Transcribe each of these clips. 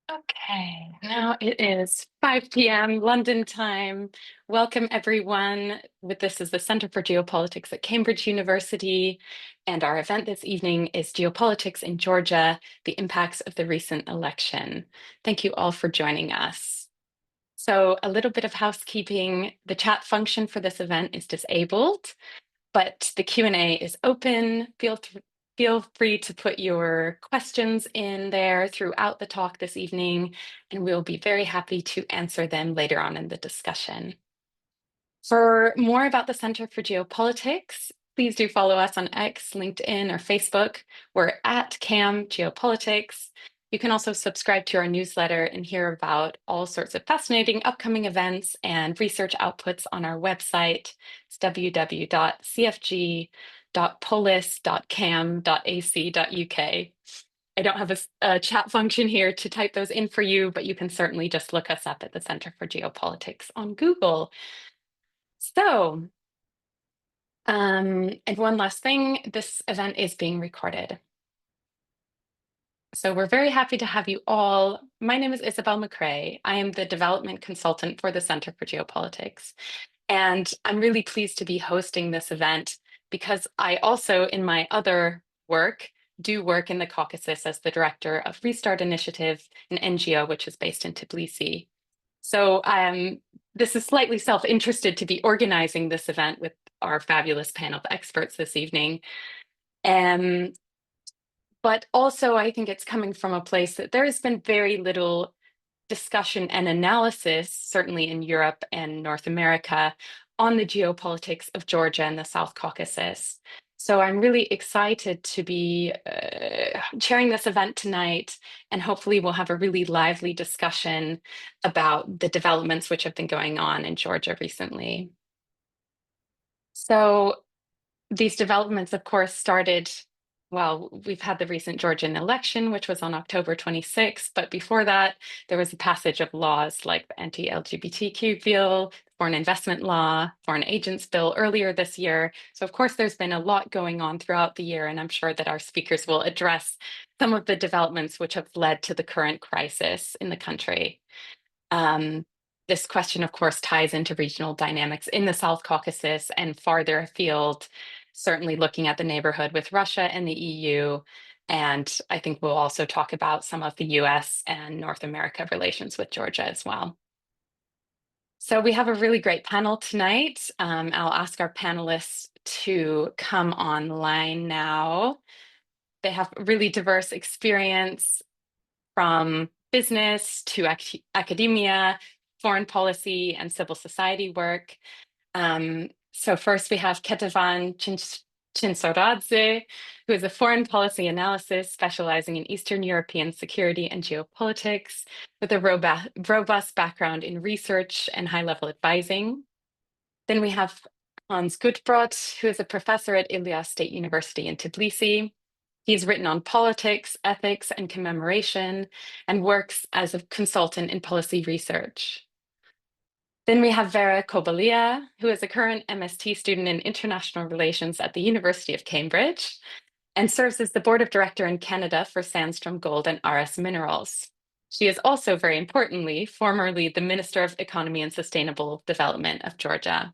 Okay, now it is 5 p.m. London time. Welcome, everyone. This is the Center for Geopolitics at Cambridge University, and our event this evening is Geopolitics in Georgia, the impacts of the recent election. Thank you all for joining us. So, a little bit of housekeeping. The chat function for this event is disabled, but the Q&A is open. Feel free to put your questions in there throughout the talk this evening, and we'll be very happy to answer them later on in the discussion. For more about the Center for Geopolitics, please do follow us on X, LinkedIn, or Facebook. We're at CAM Geopolitics. You can also subscribe to our newsletter and hear about all sorts of fascinating upcoming events and research outputs on our website. It's www.cfg.polis.cam.ac.uk. I don't have a chat function here to type those in for you, but you can certainly just look us up at the Center for Geopolitics on Google. So, and one last thing, this event is being recorded. So we're very happy to have you all. My name is Isabel McCrae. I am the development consultant for the Center for Geopolitics. And I'm really pleased to be hosting this event because I also, in my other work, do work in the Caucasus as the director of Restart Initiative, an NGO which is based in Tbilisi. So this is slightly self-interested to be organizing this event with our fabulous panel of experts this evening. But also, I think it's coming from a place that there has been very little discussion and analysis, certainly in Europe and North America, on the geopolitics of Georgia and the South Caucasus. So I'm really excited to be chairing this event tonight, and hopefully we'll have a really lively discussion about the developments which have been going on in Georgia recently. So these developments, of course, started. Well, we've had the recent Georgian election, which was on October 26th, but before that, there was the passage of laws like the anti-LGBTQ bill, foreign investment law, foreign agents bill earlier this year. So, of course, there's been a lot going on throughout the year, and I'm sure that our speakers will address some of the developments which have led to the current crisis in the country. This question, of course, ties into regional dynamics in the South Caucasus and farther afield, certainly looking at the neighborhood with Russia and the EU. And I think we'll also talk about some of the US and North America relations with Georgia as well. So we have a really great panel tonight. I'll ask our panelists to come online now. They have really diverse experience from business to academia, foreign policy, and civil society work. So first we have Ketevan Chinsoradze, who is a foreign policy analyst specializing in Eastern European security and geopolitics, with a robust background in research and high-level advising. Then we have Hans Gutbrot, who is a professor at Ilyas State University in Tbilisi. He's written on politics, ethics, and commemoration, and works as a consultant in policy research. Then we have Vera Kobalia, who is a current MST student in international relations at the University of Cambridge and serves as the board of director in Canada for Sandstrom Gold and RS Minerals. She is also, very importantly, formerly the Minister of Economy and Sustainable Development of Georgia.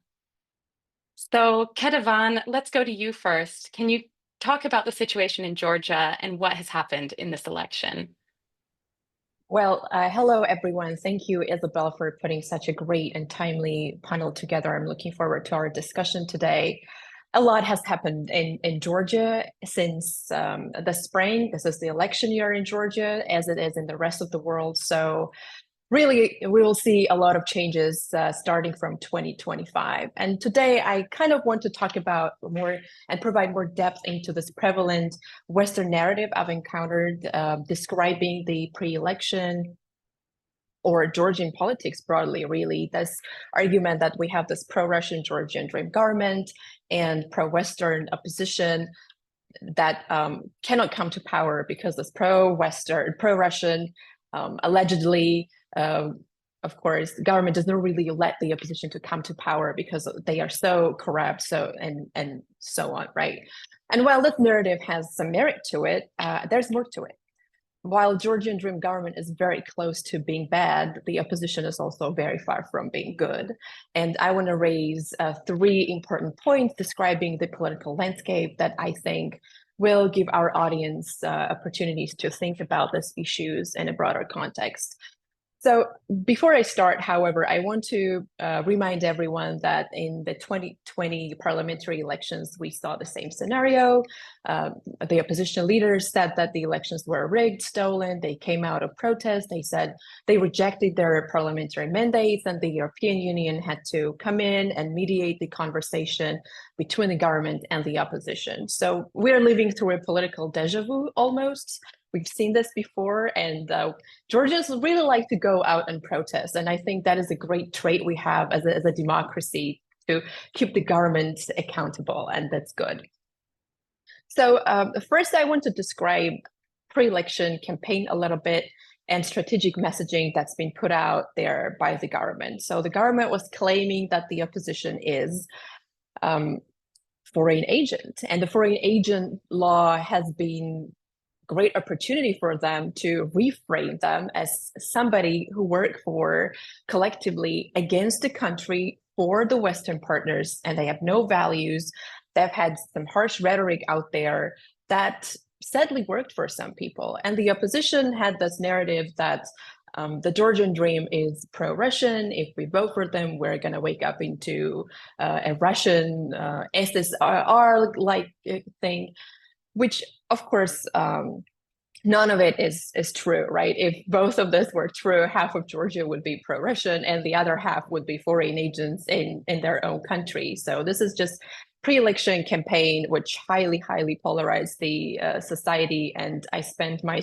So, Ketevan, let's go to you first. Can you talk about the situation in Georgia and what has happened in this election? Well, hello, everyone. Thank you, Isabel, for putting such a great and timely panel together. I'm looking forward to our discussion today. A lot has happened in Georgia since the spring. This is the election year in Georgia, as it is in the rest of the world. So really, we will see a lot of changes starting from 2025. And today, I kind of want to talk about more and provide more depth into this prevalent Western narrative I've encountered describing the pre-election or Georgian politics broadly, really. This argument that we have this pro-Russian Georgian Dream government and pro-Western opposition that cannot come to power because this pro-Western, pro-Russian, allegedly, of course, the government doesn't really let the opposition to come to power because they are so corrupt, and so on, right? And while this narrative has some merit to it, there's more to it. while Georgian Dream government is very close to being bad, the opposition is also very far from being good. And I want to raise three important points describing the political landscape that I think will give our audience opportunities to think about these issues in a broader context. So before I start, however, I want to remind everyone that in the 2020 parliamentary elections, we saw the same scenario. The opposition leaders said that the elections were rigged, stolen. They came out of protest. They said they rejected their parliamentary mandates, and the European Union had to come in and mediate the conversation between the government and the opposition. So we're living through a political deja vu almost. We've seen this before, and Georgians really like to go out and protest. And I think that is a great trait we have as a democracy to keep the government accountable, and that's good. So first, I want to describe pre-election campaign a little bit and strategic messaging that's been put out there by the government. So the government was claiming that the opposition is foreign agent, and the foreign agent law has been great opportunity for them to reframe them as somebody who work for collectively against the country for the Western partners, and they have no values. They've had some harsh rhetoric out there that sadly worked for some people. And the opposition had this narrative that the Georgian Dream is pro-Russian. If we vote for them, we're going to wake up into a Russian SSR-like thing, which, of course, none of it is true, right? If both of this were true, half of Georgia would be pro-Russian and the other half would be foreign agents in their own country. So this is just pre-election campaign, which highly polarized the society. And I spent my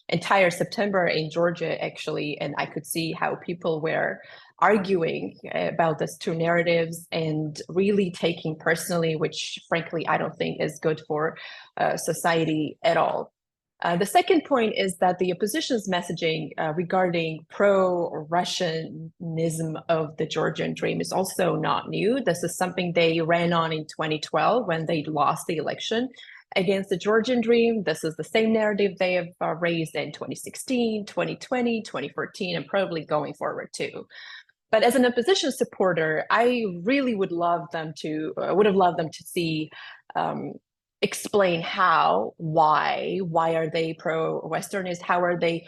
entire September in Georgia, actually, and I could see how people were arguing about these two narratives and really taking personally, which frankly, I don't think is good for society at all. The second point is that the opposition's messaging regarding pro-Russianism of the Georgian Dream is also not new. This is something they ran on in 2012 when they lost the election against the Georgian Dream. This is the same narrative they have raised in 2016, 2020, 2014, and probably going forward too. But as an opposition supporter, I really would have loved them to see explain why are they pro-Westernist? How are they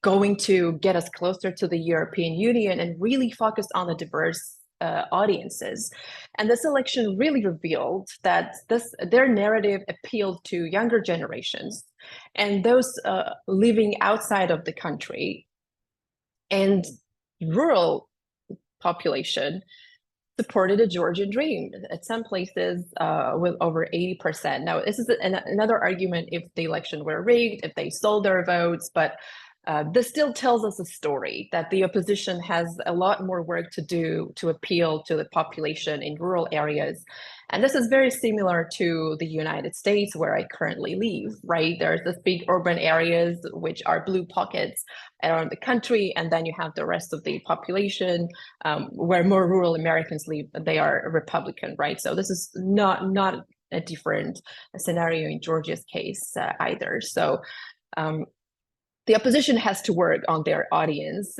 going to get us closer to the European Union and really focus on the diverse audiences? And this election really revealed that their narrative appealed to younger generations and those living outside of the country and rural population supported a Georgian Dream at some places with over 80%. Now, this is another argument if the election were rigged, if they sold their votes, but this still tells us a story that the opposition has a lot more work to do to appeal to the population in rural areas. And this is very similar to the United States, where I currently live, right? There's this big urban areas, which are blue pockets around the country. And then you have the rest of the population where more rural Americans live, they are Republican, right? So this is not a different scenario in Georgia's case either. So the opposition has to work on their audience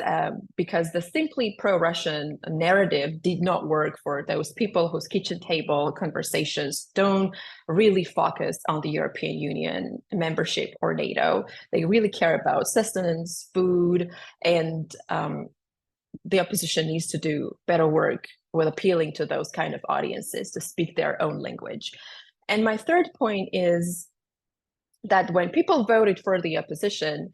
because the simply pro-Russian narrative did not work for those people whose kitchen table conversations don't really focus on the European Union membership or NATO. They really care about sustenance, food, and the opposition needs to do better work with appealing to those kind of audiences to speak their own language. And my third point is that when people voted for the opposition,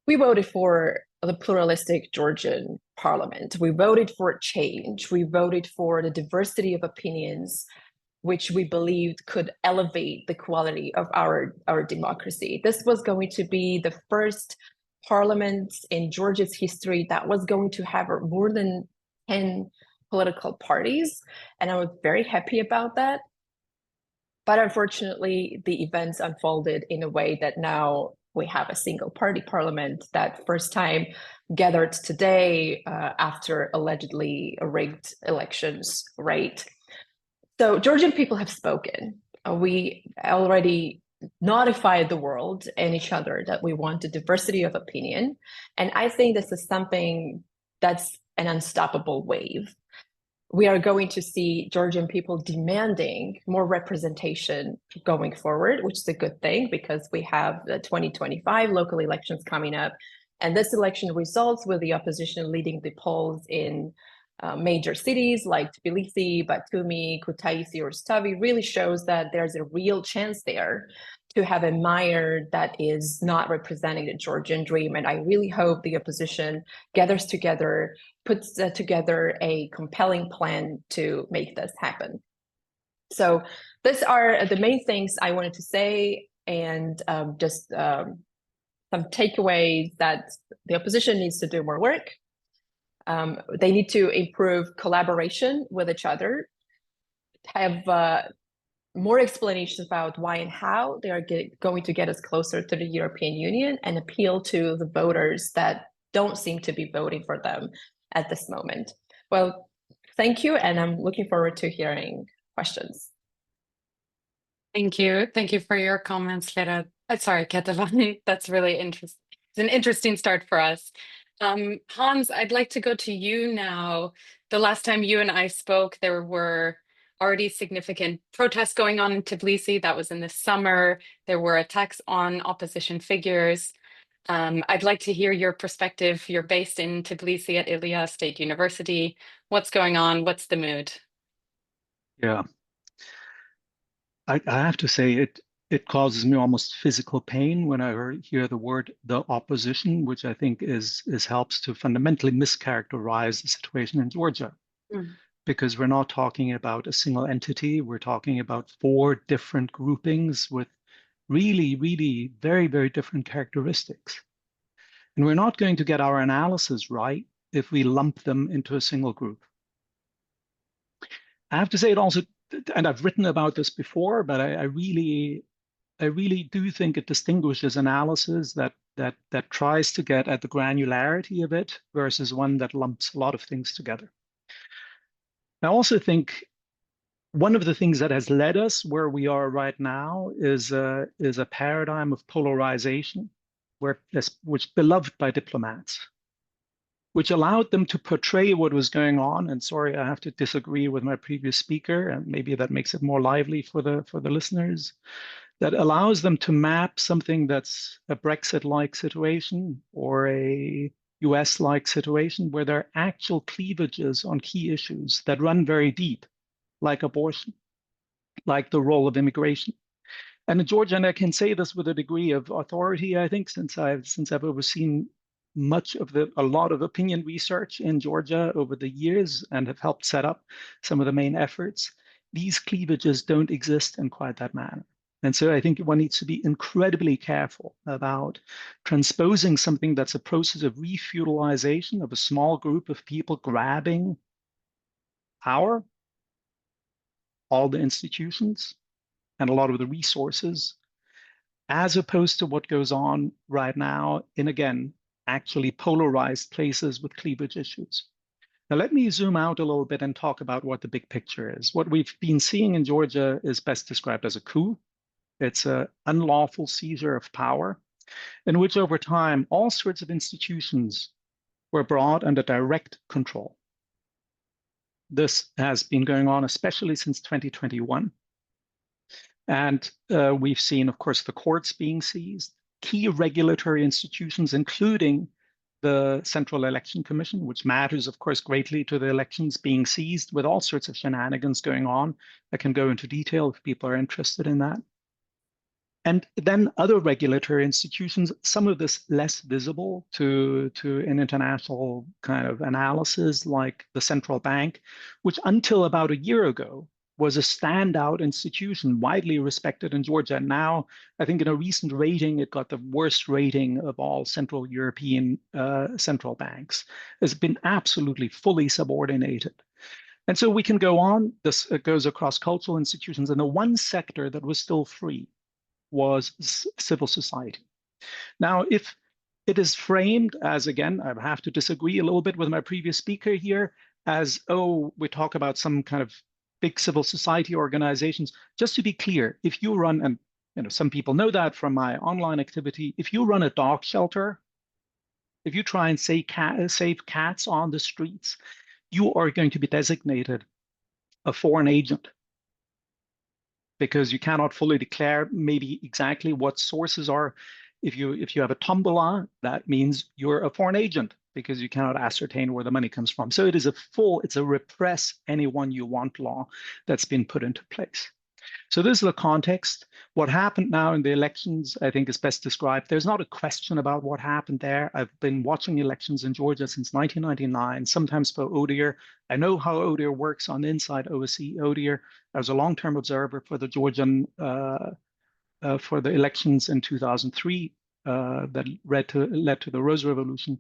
we voted for the pluralistic Georgian parliament. We voted for change. We voted for the diversity of opinions, which we believed could elevate the quality of our democracy. This was going to be the first parliament in Georgia's history that was going to have more than 10 political parties. And I was very happy about that. But unfortunately, the events unfolded in a way that now we have a single party parliament that first time gathered today after allegedly rigged elections, right? So Georgian people have spoken. We already notify the world and each other that we want a diversity of opinion. And I think this is something that's an unstoppable wave. We are going to see Georgian people demanding more representation going forward, which is a good thing because we have the 2025 local elections coming up. And this election results with the opposition leading the polls in major cities like Tbilisi, Batumi, Kutaisi, or Stavi really shows that there's a real chance there to have a mayor that is not representing the Georgian dream. And I really hope the opposition gathers together, puts together a compelling plan to make this happen. So these are the main things I wanted to say, and just some takeaways that the opposition needs to do more work. They need to improve collaboration with each other, have more explanations about why and how they are going to get us closer to the European Union, and appeal to the voters that don't seem to be voting for them at this moment. Well, thank you, and I'm looking forward to hearing questions. Thank you. Thank you for your comments, Lera. Sorry, Ketevan. That's really interesting. It's an interesting start for us. Hans, I'd like to go to you now. The last time you and I spoke, there were already significant protests going on in Tbilisi. That was in the summer. There were attacks on opposition figures. I'd like to hear your perspective. You're based in Tbilisi at Ilia State University. What's going on? What's the mood? Yeah, I have to say it causes me almost physical pain when I hear the word the opposition, which I think is helps to fundamentally mischaracterize the situation in Georgia. Because we're not talking about a single entity. We're talking about four different groupings with really, really very, very different characteristics. And we're not going to get our analysis right if we lump them into a single group. I have to say it also, and I've written about this before, but I really do think it distinguishes analysis that tries to get at the granularity of it versus one that lumps a lot of things together. I also think one of the things that has led us where we are right now is a paradigm of polarization, which beloved by diplomats, which allowed them to portray what was going on. And sorry, I have to disagree with my previous speaker, and maybe that makes it more lively for the listeners. That allows them to map something that's a Brexit-like situation or a US-like situation where there are actual cleavages on key issues that run very deep, like abortion, like the role of immigration. And in Georgia, and I can say this with a degree of authority, I think, since I've overseen a lot of opinion research in Georgia over the years and have helped set up some of the main efforts, these cleavages don't exist in quite that manner. And so I think one needs to be incredibly careful about transposing something that's a process of refeudalization of a small group of people grabbing power, all the institutions, and a lot of the resources, as opposed to what goes on right now in, again, actually polarized places with cleavage issues. Now, let me zoom out a little bit and talk about what the big picture is. What we've been seeing in Georgia is best described as a coup. It's an unlawful seizure of power in which over time all sorts of institutions were brought under direct control. This has been going on especially since 2021. And we've seen, of course, the courts being seized, key regulatory institutions, including the Central Election Commission, which matters, of course, greatly to the elections, being seized with all sorts of shenanigans going on. I can go into detail if people are interested in that. And then other regulatory institutions, some of this less visible to an international kind of analysis, like the central bank, which until about a year ago was a standout institution, widely respected in Georgia. Now, I think in a recent rating, it got the worst rating of all Central European central banks. It's been absolutely fully subordinated. And so we can go on. This goes across cultural institutions. And the one sector that was still free was civil society. Now, if it is framed as, again, I have to disagree a little bit with my previous speaker here, as, oh, we talk about some kind of big civil society organizations. Just to be clear, if you run, and some people know that from my online activity. If you run a dog shelter, if you try and save cats on the streets, you are going to be designated a foreign agent because you cannot fully declare maybe exactly what sources are. If you have a tombola, that means you're a foreign agent because you cannot ascertain where the money comes from. So it's a repress anyone you want law that's been put into place. So this is the context. What happened now in the elections, I think, is best described. There's not a question about what happened there. I've been watching elections in Georgia since 1999, sometimes for ODIHR. I know how ODIHR works on inside OSCE ODIHR. I was a long-term observer for the Georgian for the elections in 2003 that led to the Rose Revolution.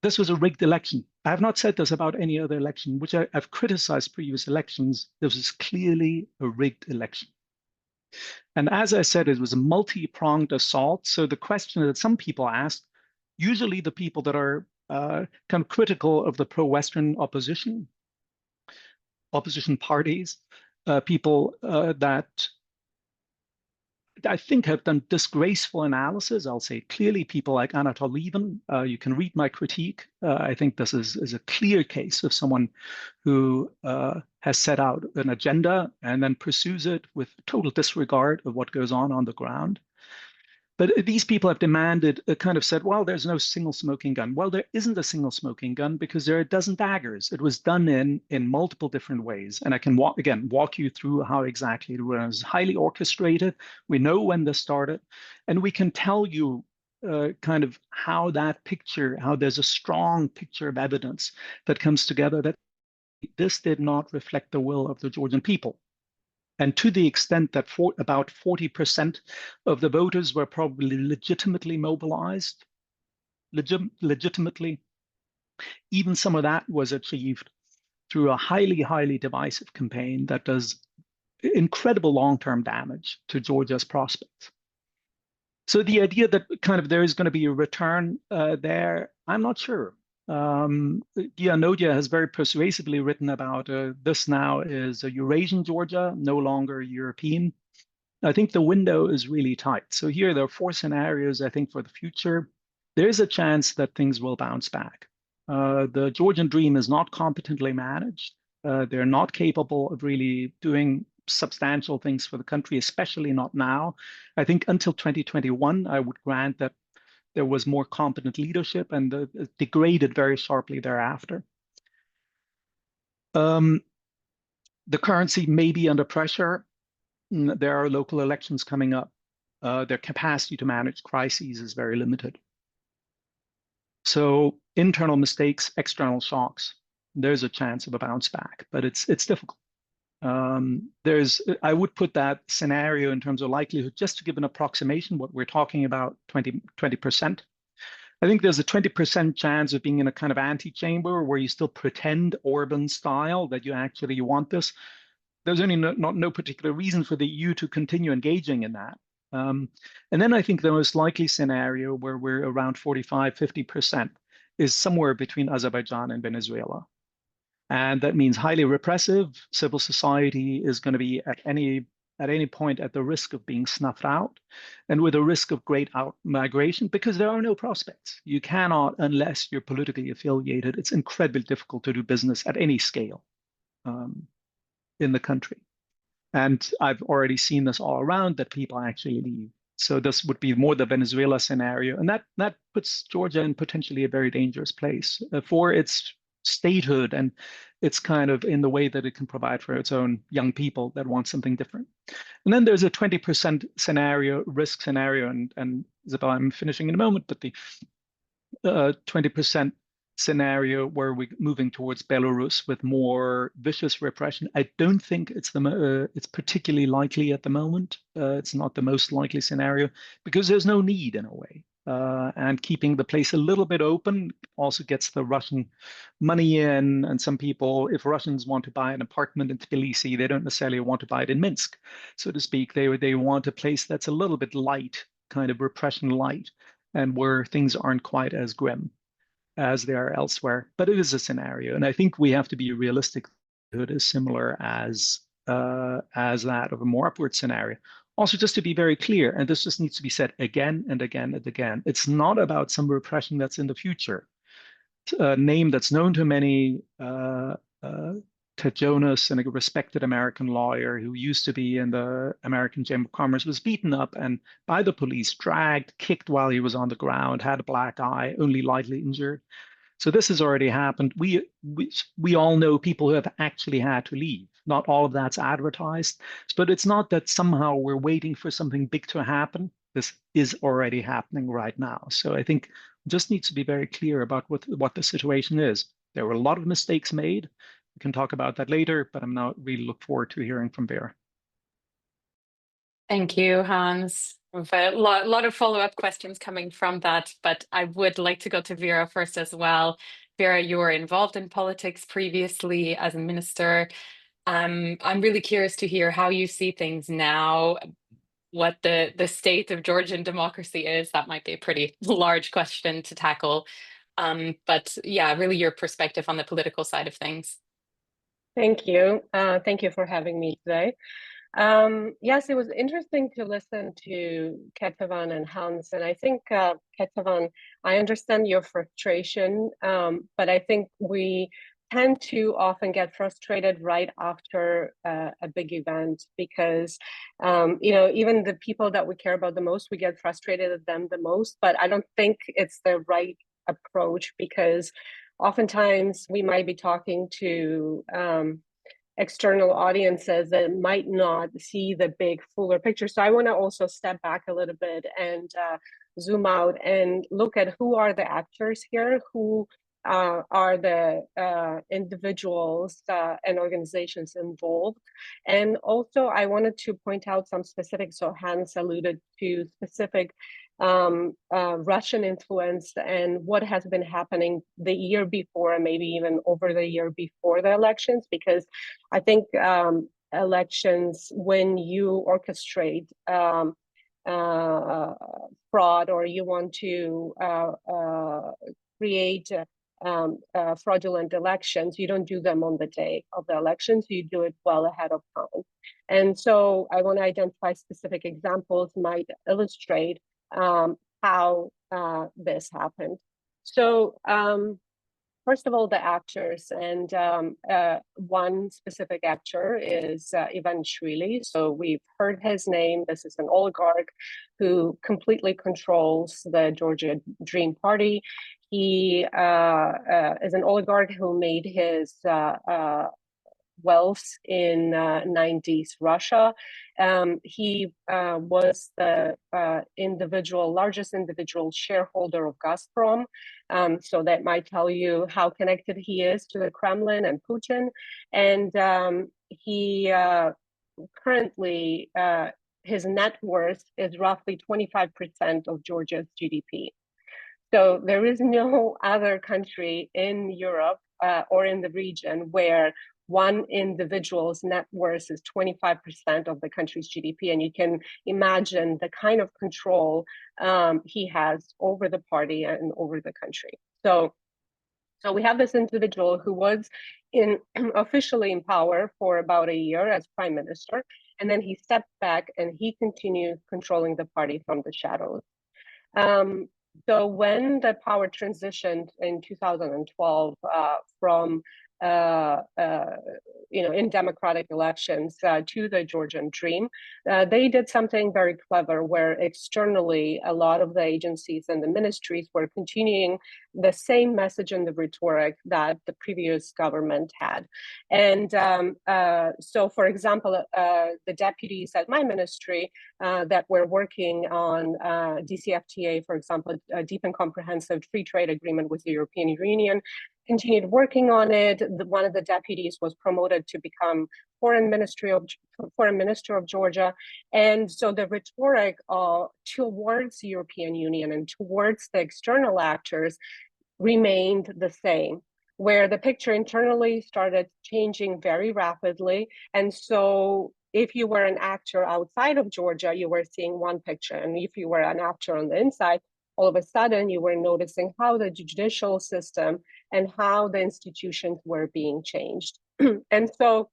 This was a rigged election. I have not said this about any other election, which I've criticized previous elections. This was clearly a rigged election. And as I said, it was a multi-pronged assault. So the question that some people asked, usually the people that are kind of critical of the pro-Western opposition parties, people that I think have done disgraceful analysis. I'll say clearly people like Anatol Lieven. You can read my critique. I think this is a clear case of someone who has set out an agenda and then pursues it with total disregard of what goes on the ground. But these people have demanded, kind of said, well, there's no single smoking gun. Well, there isn't a single smoking gun because there are a dozen daggers. It was done in multiple different ways. And I can walk you through how exactly it was highly orchestrated. We know when this started. And we can tell you kind of how there's a strong picture of evidence that comes together that this did not reflect the will of the Georgian people. And to the extent that about 40% of the voters were probably legitimately mobilized, legitimately, even some of that was achieved through a highly, highly divisive campaign that does incredible long-term damage to Georgia's prospects. So the idea that kind of there is going to be a return there, I'm not sure. Nodia has very persuasively written about this now is a Eurasian Georgia, no longer European. I think the window is really tight. So here there are 4 scenarios, I think, for the future. There is a chance that things will bounce back. The Georgian dream is not competently managed. They're not capable of really doing substantial things for the country, especially not now. I think until 2021, I would grant that there was more competent leadership and degraded very sharply thereafter. The currency may be under pressure. There are local elections coming up. Their capacity to manage crises is very limited. So internal mistakes, external shocks, there's a chance of a bounce back, but it's difficult. I would put that scenario in terms of likelihood, just to give an approximation, what we're talking about, 20%. I think there's a 20% chance of being in a kind of antechamber where you still pretend Orban style that you actually want this. There's only no particular reason for the EU to continue engaging in that. And then I think the most likely scenario where we're around 45, 50% is somewhere between Azerbaijan and Venezuela. And that means highly repressive. Civil society is going to be at any point at the risk of being snuffed out, and with a risk of great out migration, because there are no prospects. You cannot, unless you're politically affiliated, it's incredibly difficult to do business at any scale in the country. And I've already seen this all around, that people actually leave. So this would be more the Venezuela scenario. And that puts Georgia in potentially a very dangerous place for its statehood, and it's kind of in the way that it can provide for its own young people that want something different. And then there's a 20% risk scenario, and Isabel, I'm finishing in a moment, but the 20% scenario where we're moving towards Belarus with more vicious repression. I don't think it's particularly likely at the moment. It's not the most likely scenario because there's no need in a way. And keeping the place a little bit open also gets the Russian money in. And some people, if Russians want to buy an apartment in Tbilisi, they don't necessarily want to buy it in Minsk, so to speak. They want a place that's a little bit light, kind of repression light, and where things aren't quite as grim as they are elsewhere. But it is a scenario, and I think we have to be realistic. It is similar as that of a more upward scenario. Also, just to be very clear, and this just needs to be said again and again and again, it's not about some repression that's in the future. A name that's known to many, Ted Jonas, and a respected American lawyer who used to be in the American Chamber of Commerce, was beaten up and by the police, dragged, kicked while he was on the ground, had a black eye, only lightly injured. So this has already happened. We all know people who have actually had to leave. Not all of that's advertised, but it's not that somehow we're waiting for something big to happen. This is already happening right now. So I think we just need to be very clear about what the situation is. There were a lot of mistakes made. We can talk about that later, but I'm now really look forward to hearing from Vera. Thank you, Hans. A lot of follow-up questions coming from that, but I would like to go to Vera first as well. Vera, you were involved in politics previously as a minister. I'm really curious to hear how you see things now, what the state of Georgian democracy is. That might be a pretty large question to tackle. But yeah, really your perspective on the political side of things. Thank you. Thank you for having me today. Yes, it was interesting to listen to Ketavan and Hans, and I think Ketavan, I understand your frustration, but I think we tend to often get frustrated right after a big event because, even the people that we care about the most, we get frustrated at them the most, but I don't think it's the right approach because oftentimes we might be talking to external audiences that might not see the big fuller picture. So I want to also step back a little bit and zoom out and look at who are the actors here, who are the individuals and organizations involved. And also I wanted to point out some specifics. So Hans alluded to specific Russian influence and what has been happening the year before and maybe even over the year before the elections, because I think elections, when you orchestrate fraud or you want to create fraudulent elections, you don't do them on the day of the elections, you do it well ahead of time. And so I want to identify specific examples might illustrate how this happened. So first of all, the actors, and one specific actor is Ivanishvili. So we've heard his name. This is an oligarch who completely controls the Georgian Dream Party. He is an oligarch who made his wealth in 90s Russia. He was the largest individual shareholder of Gazprom. So that might tell you how connected he is to the Kremlin and Putin. And he currently, his net worth is roughly 25% of Georgia's GDP. So there is no other country in Europe or in the region where one individual's net worth is 25% of the country's GDP. And you can imagine the kind of control he has over the party and over the country. So we have this individual who was officially in power for about a year as prime minister, and then he stepped back and he continued controlling the party from the shadows. So when the power transitioned in 2012 from in democratic elections to the Georgian Dream, they did something very clever where externally a lot of the agencies and the ministries were continuing the same message and the rhetoric that the previous government had. And so, for example, the deputies at my ministry that were working on DCFTA, for example, a deep and comprehensive free trade agreement with the European Union, continued working on it. One of the deputies was promoted to become foreign minister of Georgia. And so the rhetoric towards the European Union and towards the external actors remained the same, where the picture internally started changing very rapidly. And so if you were an actor outside of Georgia, you were seeing one picture. And if you were an actor on the inside, all of a sudden you were noticing how the judicial system and how the institutions were being changed. And so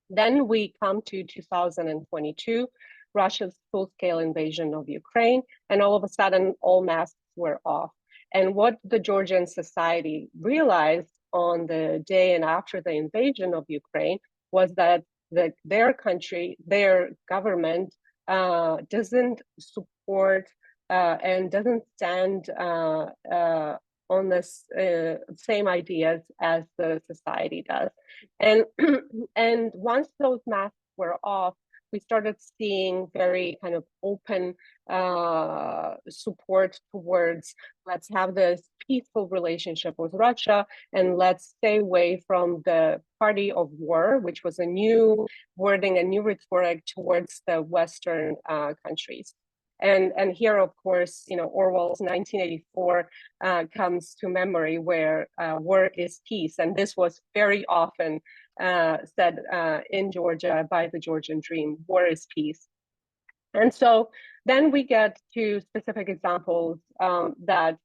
then we come to 2022, Russia's full-scale invasion of Ukraine, and all of a sudden, all masks were off. And what the Georgian society realized on the day and after the invasion of Ukraine was that their country, their government, doesn't support and doesn't stand on the same ideas as the society does. And and once those masks were off, we started seeing very kind of open support towards, let's have this peaceful relationship with Russia and let's stay away from the party of war, which was a new wording, a new rhetoric towards the Western countries. And here, of course, Orwell's 1984 comes to memory, where war is peace. And this was very often said in Georgia by the Georgian Dream, war is peace. And so then we get to specific examples that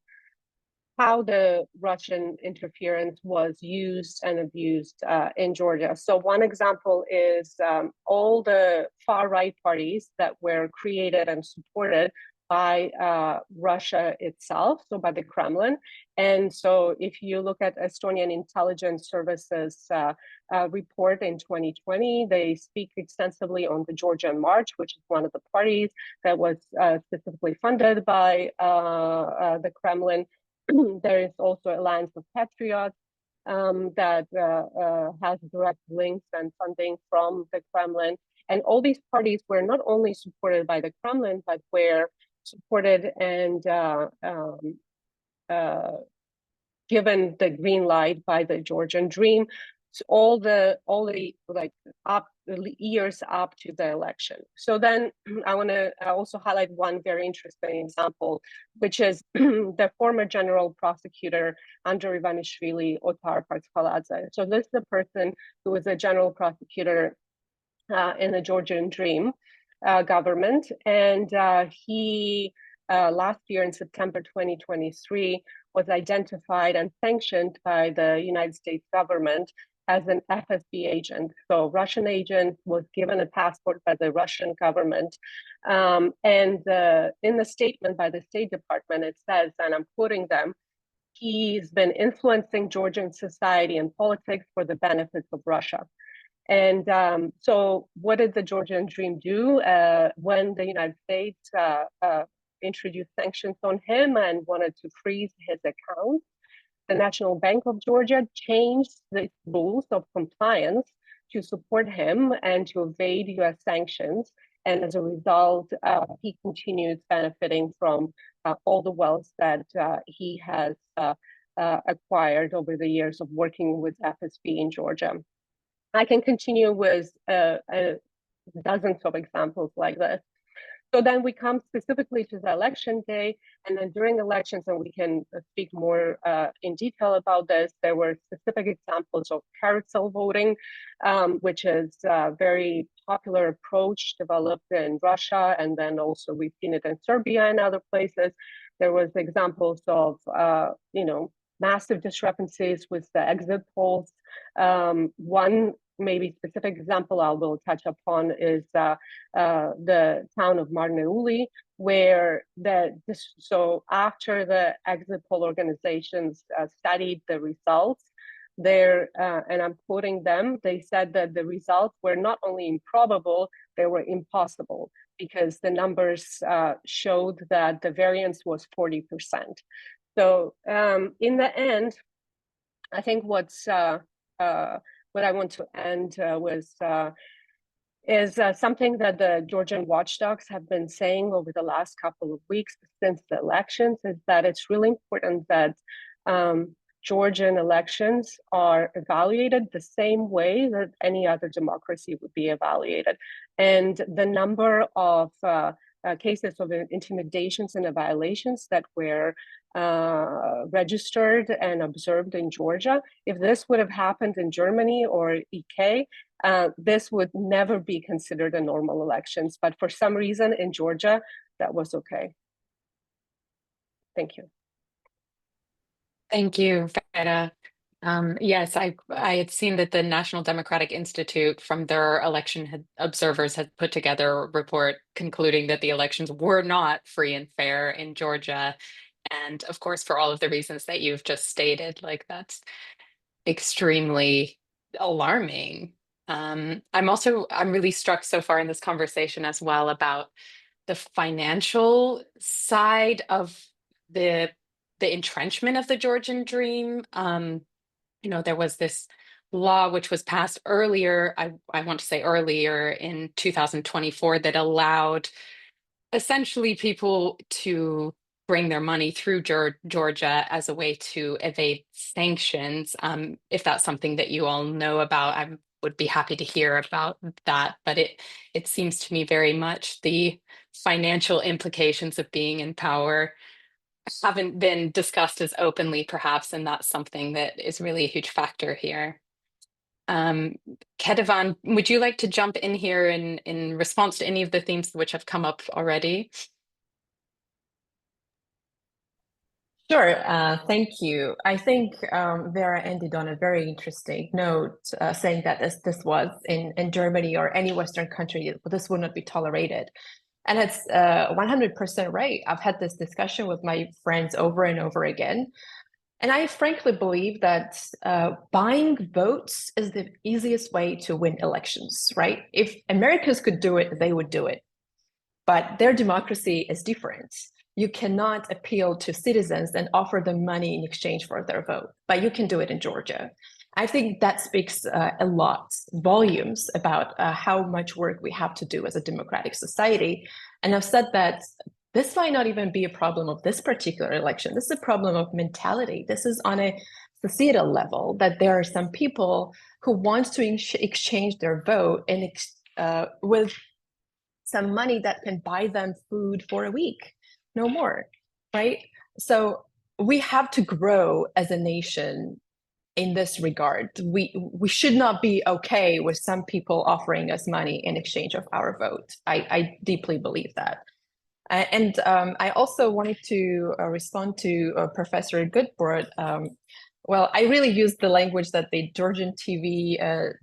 how the Russian interference was used and abused in Georgia. So one example is all the far-right parties that were created and supported by Russia itself, so by the Kremlin. And so if you look at Estonian Intelligence Services report in 2020, they speak extensively on the Georgian March, which is one of the parties that was specifically funded by the Kremlin. There is also Alliance of Patriots that has direct links and funding from the Kremlin. And all these parties were not only supported by the Kremlin, but were supported and given the green light by the Georgian Dream. So all the like years up to the election. So then I want to also highlight one very interesting example, which is the former general prosecutor under Ivanishvili, Otar Partskaladze. So this is the person who was a general prosecutor in the Georgian Dream government, and he last year in September 2023 was identified and sanctioned by the United States government as an FSB agent. So Russian agent was given a passport by the Russian government. And in the statement by the State Department, it says, and I'm quoting them, he's been influencing Georgian society and politics for the benefits of Russia. And so what did the Georgian Dream do when the United States introduced sanctions on him and wanted to freeze his account? The National Bank of Georgia changed the rules of compliance to support him and to evade US sanctions. And as a result, he continues benefiting from all the wealth that he has acquired over the years of working with FSB in Georgia. I can continue with dozens of examples like this. So then we come specifically to the election day, and then during elections, and we can speak more in detail about this, there were specific examples of carousel voting, which is a very popular approach developed in Russia, and then also we've seen it in Serbia and other places. There was examples of, massive discrepancies with the exit polls. One maybe specific example I will touch upon is the town of Marneuli, where so after the exit poll organizations studied the results, and I'm quoting them, they said that the results were not only improbable, they were impossible, because the numbers showed that the variance was 40%. So in the end, I think what I want to end with is something that the Georgian watchdogs have been saying over the last couple of weeks since the elections, is that it's really important that Georgian elections are evaluated the same way that any other democracy would be evaluated. And the number of cases of intimidations and violations that were registered and observed in Georgia, if this would have happened in Germany or EK, this would never be considered a normal elections. But for some reason in Georgia, that was okay. Thank you. Thank you, Vera. Yes, I had seen that the National Democratic Institute, from their observers, had put together a report concluding that the elections were not free and fair in Georgia. And of course, for all of the reasons that you've just stated, like that's extremely alarming. I'm really struck so far in this conversation as well about the financial side of the the entrenchment of the Georgian dream. There was this law which was passed earlier, I want to say earlier in 2024, that allowed essentially people to bring their money through Georgia as a way to evade sanctions. If that's something that you all know about, I would be happy to hear about that. But it seems to me very much the financial implications of being in power haven't been discussed as openly, perhaps, and that's something that is really a huge factor here. Kedevan, would you like to jump in here in response to any of the themes which have come up already? Sure, thank you. I think Vera ended on a very interesting note, saying that this was in Germany or any Western country, this would not be tolerated. And it's 100% right. I've had this discussion with my friends over and over again. And I frankly believe that buying votes is the easiest way to win elections, right? If Americans could do it, they would do it. But their democracy is different. You cannot appeal to citizens and offer them money in exchange for their vote, but you can do it in Georgia. I think that speaks a lot, volumes about how much work we have to do as a democratic society. And I've said that this might not even be a problem of this particular election. This is a problem of mentality. This is on a societal level, that there are some people who want to exchange their vote and with some money that can buy them food for a week, no more, right? So we have to grow as a nation in this regard. We should not be okay with some people offering us money in exchange of our vote. I deeply believe that. And I also wanted to respond to Professor Goodbroad. Well, I really use the language that the Georgian TV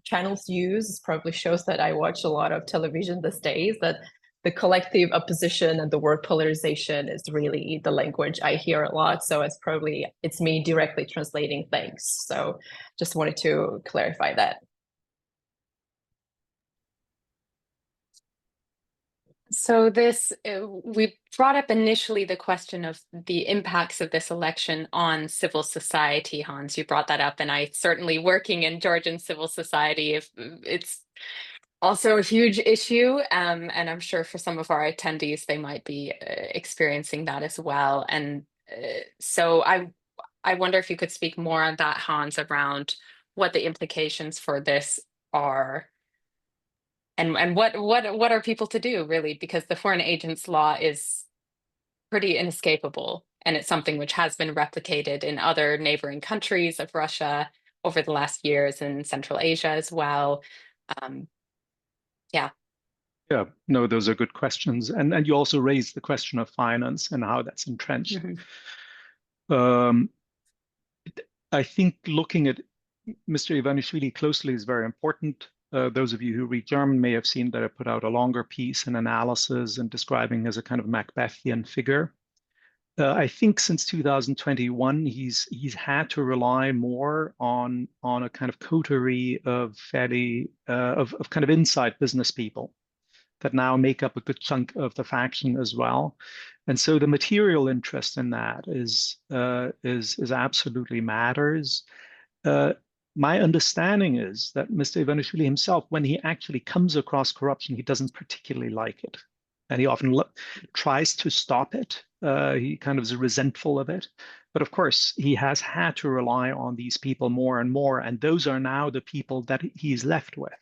channels use. It probably shows that I watch a lot of television these days, that the collective opposition and the word polarization is really the language I hear a lot. So it's me directly translating things. So just wanted to clarify that. So we brought up initially the question of the impacts of this election on civil society, Hans. You brought that up, and I certainly, working in Georgian civil society, it's also a huge issue, and I'm sure for some of our attendees, they might be experiencing that as well. And so I wonder if you could speak more on that, Hans, around what the implications for this are. And what are people to do, really? Because the foreign agents law is pretty inescapable, and it's something which has been replicated in other neighboring countries of Russia over the last years, in Central Asia as well. Yeah. Yeah, no, those are good questions. And you also raised the question of finance and how that's entrenched. Mm-hmm. I think looking at Mr. Ivanishvili closely is very important. Those of you who read German may have seen that I put out a longer piece and analysis and describing as a kind of Macbethian figure. I think since 2021, he's had to rely more on a kind of coterie of of kind of inside business people that now make up a good chunk of the faction as well. And so the material interest in that is absolutely matters. My understanding is that Mr. Ivanishvili himself, when he actually comes across corruption, he doesn't particularly like it. And he often tries to stop it. He kind of is resentful of it. But of course, he has had to rely on these people more and more. And those are now the people that he's left with.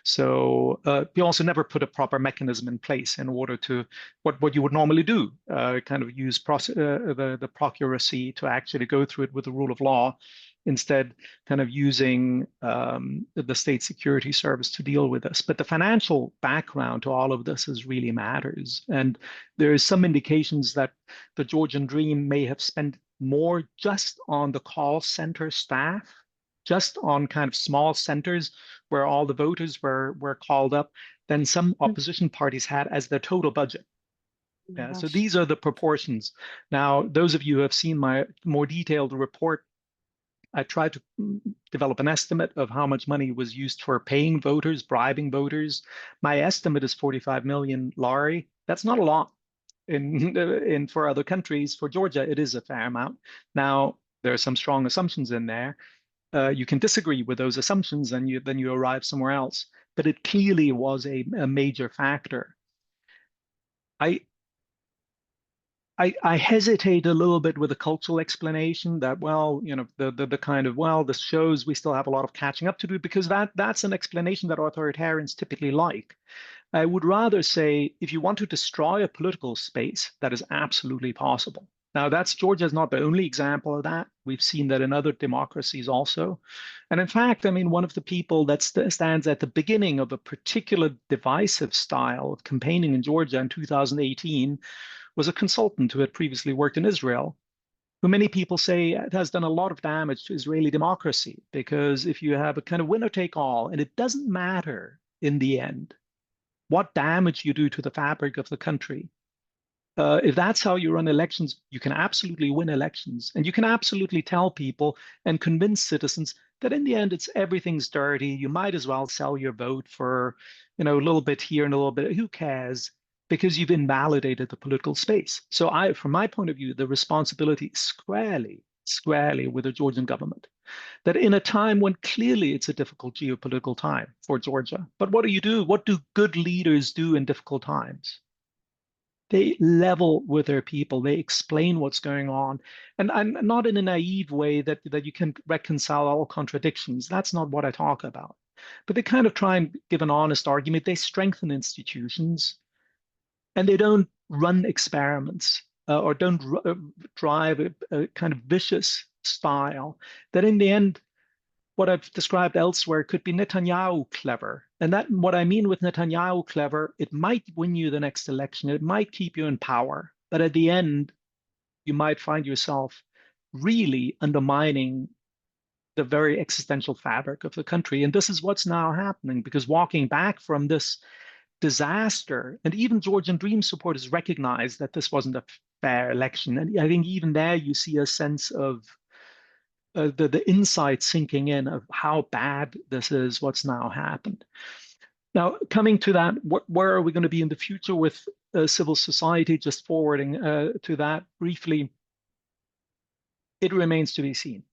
So he also never put a proper mechanism in place in order to what you would normally do, kind of use the procuracy to actually go through it with the rule of law, instead kind of using the state security service to deal with this. But the financial background to all of this is really matters. And there is some indications that the Georgian Dream may have spent more just on the call center staff just on kind of small centers where all the voters were called up, than some opposition parties had as their total budget. Oh my So gosh. these are the proportions. Now, those of you who have seen my more detailed report, I tried to develop an estimate of how much money was used for paying voters, bribing voters. My estimate is 45 million lari. That's not a lot in for other countries. For Georgia, it is a fair amount. Now, there are some strong assumptions in there. You can disagree with those assumptions, and then you arrive somewhere else. But it clearly was a major factor. I hesitate a little bit with a cultural explanation that, well, you know, the kind of, well, this shows we still have a lot of catching up to do, because that's an explanation that authoritarians typically like. I would rather say, if you want to destroy a political space, that is absolutely possible. Now, Georgia is not the only example of that. We've seen that in other democracies also. And in fact, I mean, one of the people that stands at the beginning of a particular divisive style of campaigning in Georgia in 2018 was a consultant who had previously worked in Israel, who many people say it has done a lot of damage to Israeli democracy, because if you have a kind of winner take all, and it doesn't matter in the end what damage you do to the fabric of the country, if that's how you run elections, you can absolutely win elections, and you can absolutely tell people and convince citizens that in the end everything's dirty. You might as well sell your vote for, you know, a little bit here and a little bit. Who cares? Because you've invalidated the political space. So from my point of view, the responsibility squarely with the Georgian government. That in a time when clearly it's a difficult geopolitical time for Georgia, but what do you do? What do good leaders do in difficult times? They level with their people. They explain what's going on, and not in a naive way that you can reconcile all contradictions. That's not what I talk about. But they kind of try and give an honest argument. They strengthen institutions, and they don't run experiments or don't drive a kind of vicious style that in the end, what I've described elsewhere could be Netanyahu clever. And that, what I mean with Netanyahu clever, it might win you the next election, it might keep you in power, but at the end, you might find yourself really undermining the very existential fabric of the country. And this is what's now happening, because walking back from this disaster, and even Georgian Dream supporters recognize that this wasn't a fair election. And I think even there you see a sense of the insight sinking in of how bad this is, what's now happened. Now, coming to that, where are we going to be in the future with civil society? Just forwarding to that briefly, it remains to be seen.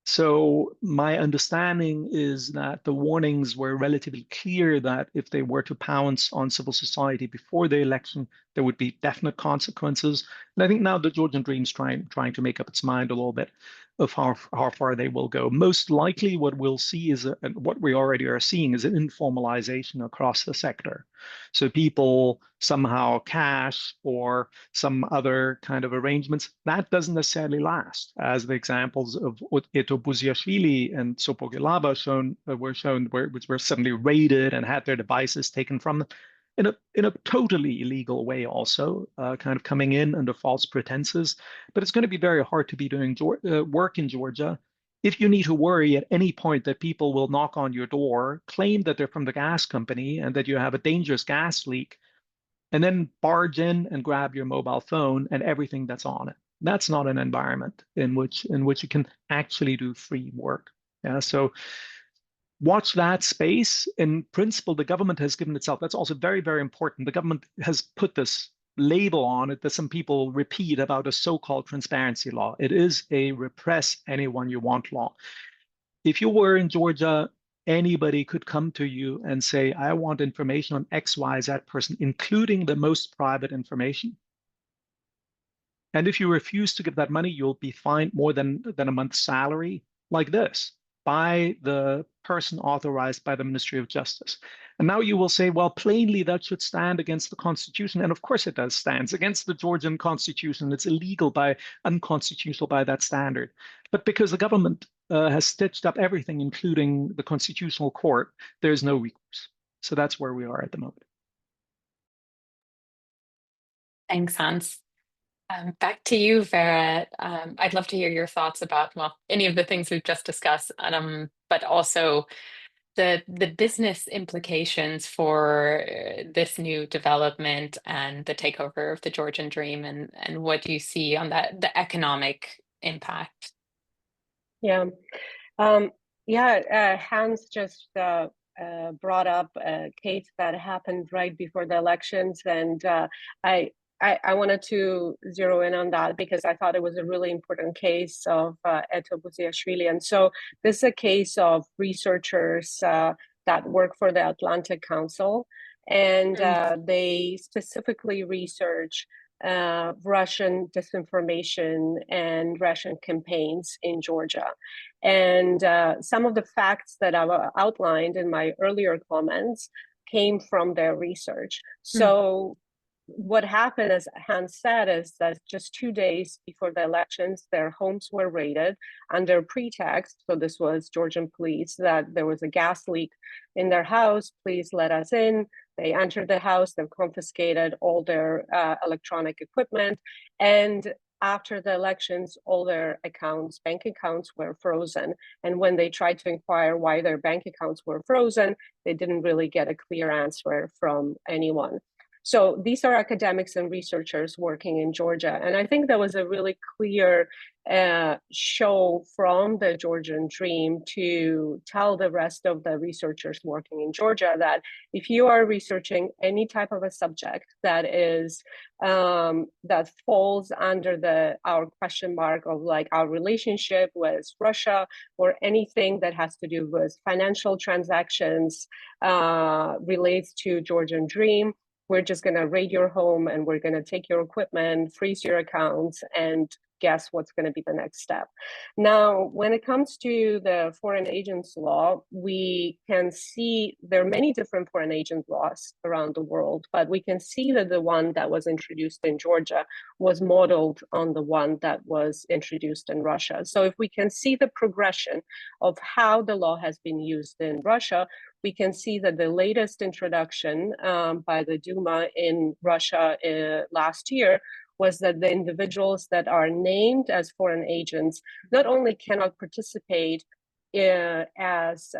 So my understanding is that the warnings were relatively clear that if they were to pounce on civil society before the election, there would be definite consequences. And I think now the Georgian Dream's trying to make up its mind a little bit of how far they will go. Most likely what we'll see is, and what we already are seeing, is an informalization across the sector. So people somehow cash or some other kind of arrangements, that doesn't necessarily last, as the examples of Eto Buziashvili and Sopogilaba were shown, which were suddenly raided and had their devices taken from them in a totally illegal way, also kind of coming in under false pretenses. But it's going to be very hard to be doing work in Georgia if you need to worry at any point that people will knock on your door, claim that they're from the gas company and that you have a dangerous gas leak, and then barge in and grab your mobile phone and everything that's on it. That's not an environment in which you can actually do free work. Yeah, so watch that space. In principle, the government has given itself, that's also very, very important. The government has put this label on it that some people repeat about a so-called transparency law. It is a repress anyone you want law. If you were in Georgia, anybody could come to you and say, I want information on XYZ person, including the most private information. And if you refuse to give that money, you'll be fined more than a month's salary, like this, by the person authorized by the Ministry of Justice. And now you will say, well, plainly that should stand against the Constitution. And of course it does, stands against the Georgian Constitution. It's illegal unconstitutional by that standard. But because the government has stitched up everything, including the Constitutional Court, there's no recourse. So that's where we are at the moment. Thanks, Hans. Back to you, Vera. I'd love to hear your thoughts about, well, any of the things we've just discussed, but also the business implications for this new development and the takeover of the Georgian Dream, and what do you see on the economic impact? Yeah. Hans just brought up a case that happened right before the elections, and I wanted to zero in on that because I thought it was a really important case of Eto Buziashvili. And so this is a case of researchers that work for the Atlantic Council, and they specifically research Russian disinformation and Russian campaigns in Georgia. And some of the facts that I've outlined in my earlier comments came from their research. So what happened, as Hans said, is that just 2 days before the elections, their homes were raided under pretext. So this was Georgian police, that there was a gas leak in their house. Please let us in. They entered the house. They've confiscated all their electronic equipment. And after the elections, all their accounts, bank accounts, were frozen. And when they tried to inquire why their bank accounts were frozen, they didn't really get a clear answer from anyone. So these are academics and researchers working in Georgia. And I think that was a really clear show from the Georgian Dream to tell the rest of the researchers working in Georgia that if you are researching any type of a subject that is that falls under our question mark of like our relationship with Russia, or anything that has to do with financial transactions relates to Georgian Dream, we're just going to raid your home and we're going to take your equipment, freeze your accounts, and guess what's going to be the next step. Now, when it comes to the foreign agents law, we can see there are many different foreign agent laws around the world, but we can see that the one that was introduced in Georgia was modeled on the one that was introduced in Russia. So if we can see the progression of how the law has been used in Russia, we can see that the latest introduction by the Duma in Russia last year was that the individuals that are named as foreign agents not only cannot participate as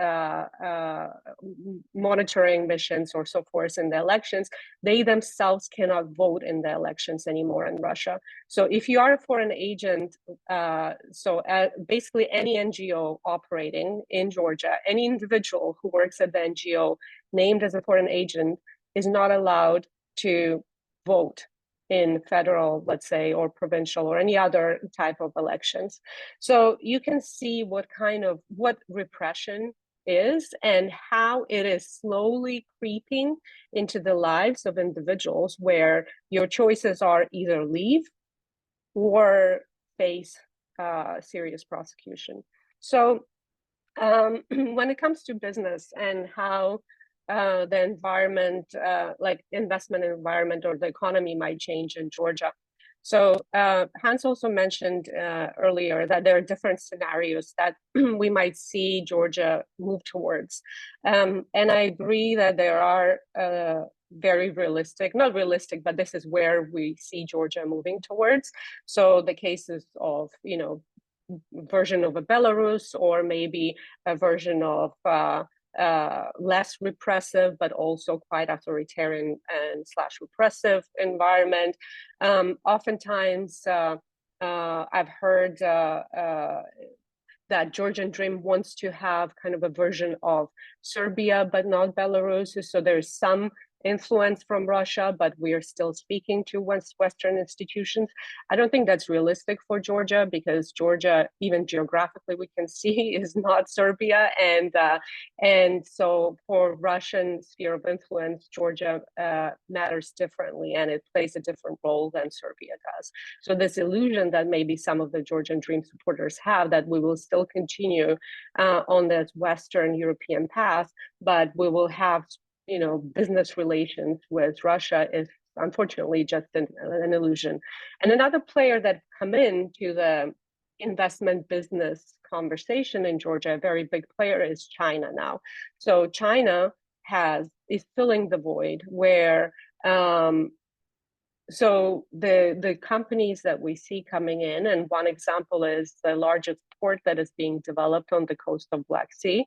monitoring missions or so forth in the elections, they themselves cannot vote in the elections anymore in Russia. So if you are a foreign agent, basically any NGO operating in Georgia, any individual who works at the NGO named as a foreign agent is not allowed to vote in federal, let's say, or provincial or any other type of elections. So you can see what repression is and how it is slowly creeping into the lives of individuals, where your choices are either leave or face serious prosecution. So when it comes to business and how the environment, like investment environment or the economy, might change in Georgia. So Hans also mentioned earlier that there are different scenarios that we might see Georgia move towards. And I agree that there are very realistic, not realistic, but this is where we see Georgia moving towards. So the cases of, version of a Belarus, or maybe a version of less repressive, but also quite authoritarian and / repressive environment. Oftentimes, I've heard that Georgian Dream wants to have kind of a version of Serbia, but not Belarus. So there's some influence from Russia, but we are still speaking to Western institutions. I don't think that's realistic for Georgia, because Georgia, even geographically, we can see is not Serbia, and so for Russian sphere of influence, Georgia matters differently, and it plays a different role than Serbia does. So this illusion that maybe some of the Georgian Dream supporters have, that we will still continue on this Western European path, but we will have business relations with Russia, is unfortunately just an illusion. And another player that come into the investment business conversation in Georgia, a very big player, is China now. So China is filling the void where so the companies that we see coming in, and one example is the largest port that is being developed on the coast of Black Sea,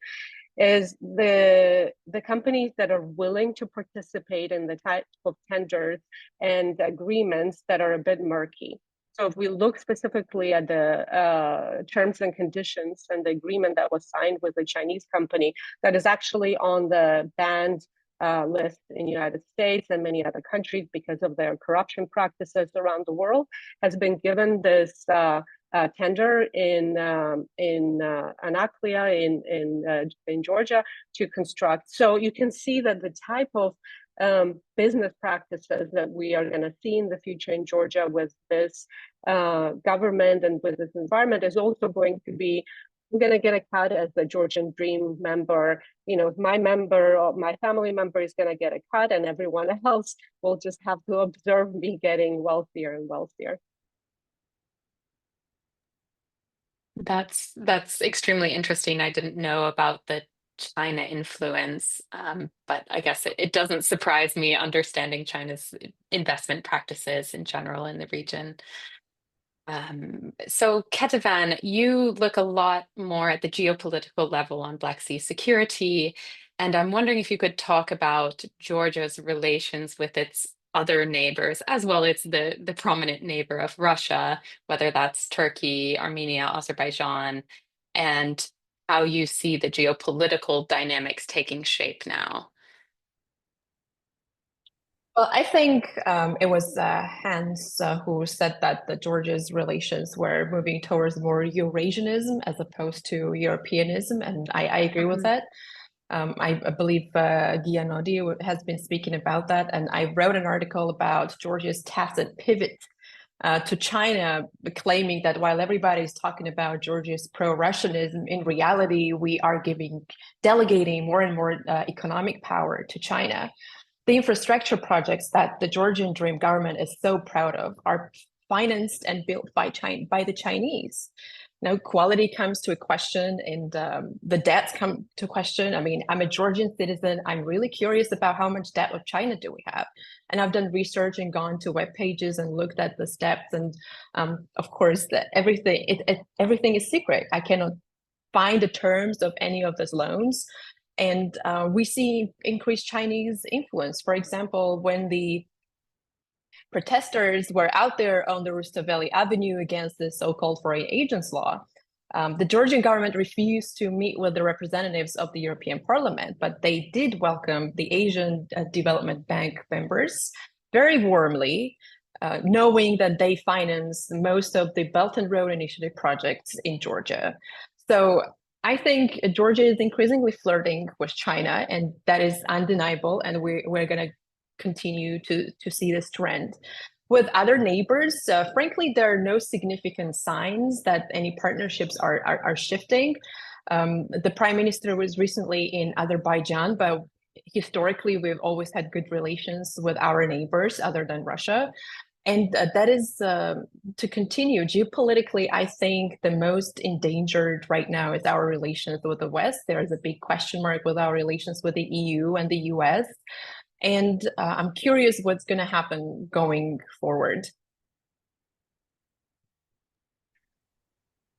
is the companies that are willing to participate in the type of tenders and agreements that are a bit murky. So if we look specifically at the terms and conditions and the agreement that was signed with the Chinese company that is actually on the banned list in the United States and many other countries because of their corruption practices around the world, has been given this tender in Anaklia in Georgia to construct. So you can see that the type of business practices that we are going to see in the future in Georgia with this government and with this environment is also going to be, I'm going to get a cut as the Georgian Dream member. You know, my member or my family member is going to get a cut, and everyone else will just have to observe me getting wealthier and wealthier. That's extremely interesting. I didn't know about the China influence, but I guess it doesn't surprise me understanding China's investment practices in general in the region. So Ketavan, you look a lot more at the geopolitical level on Black Sea security, and I'm wondering if you could talk about Georgia's relations with its other neighbors, as well as the prominent neighbor of Russia, whether that's Turkey, Armenia, Azerbaijan, and how you see the geopolitical dynamics taking shape now. Well, I think it was Hans who said that the Georgia's relations were moving towards more Eurasianism as opposed to Europeanism, and I agree with that. I believe Gianodi has been speaking about that, and I wrote an article about Georgia's tacit pivot to China, claiming that while everybody is talking about Georgia's pro-Russianism, in reality, we are delegating more and more economic power to China. The infrastructure projects that the Georgian Dream government is so proud of are financed and built by the Chinese. Now, quality comes to a question, and the debts come to question. I mean, I'm a Georgian citizen. I'm really curious about how much debt with China do we have, and I've done research and gone to web pages and looked at the steps. And of course, everything is secret. I cannot find the terms of any of those loans. And we see increased Chinese influence. For example, when the protesters were out there on the Rustaveli Avenue against the so-called foreign agents law, the Georgian government refused to meet with the representatives of the European Parliament, but they did welcome the Asian Development Bank members very warmly, knowing that they finance most of the Belt and Road Initiative projects in Georgia. So I think Georgia is increasingly flirting with China, and that is undeniable. And we're going to continue to see this trend. With other neighbors, frankly, there are no significant signs that any partnerships are shifting. The Prime Minister was recently in Azerbaijan, but historically, we've always had good relations with our neighbors other than Russia. And that is to continue. Geopolitically, I think the most endangered right now is our relations with the West. There is a big question mark with our relations with the EU and the US. And I'm curious what's going to happen going forward.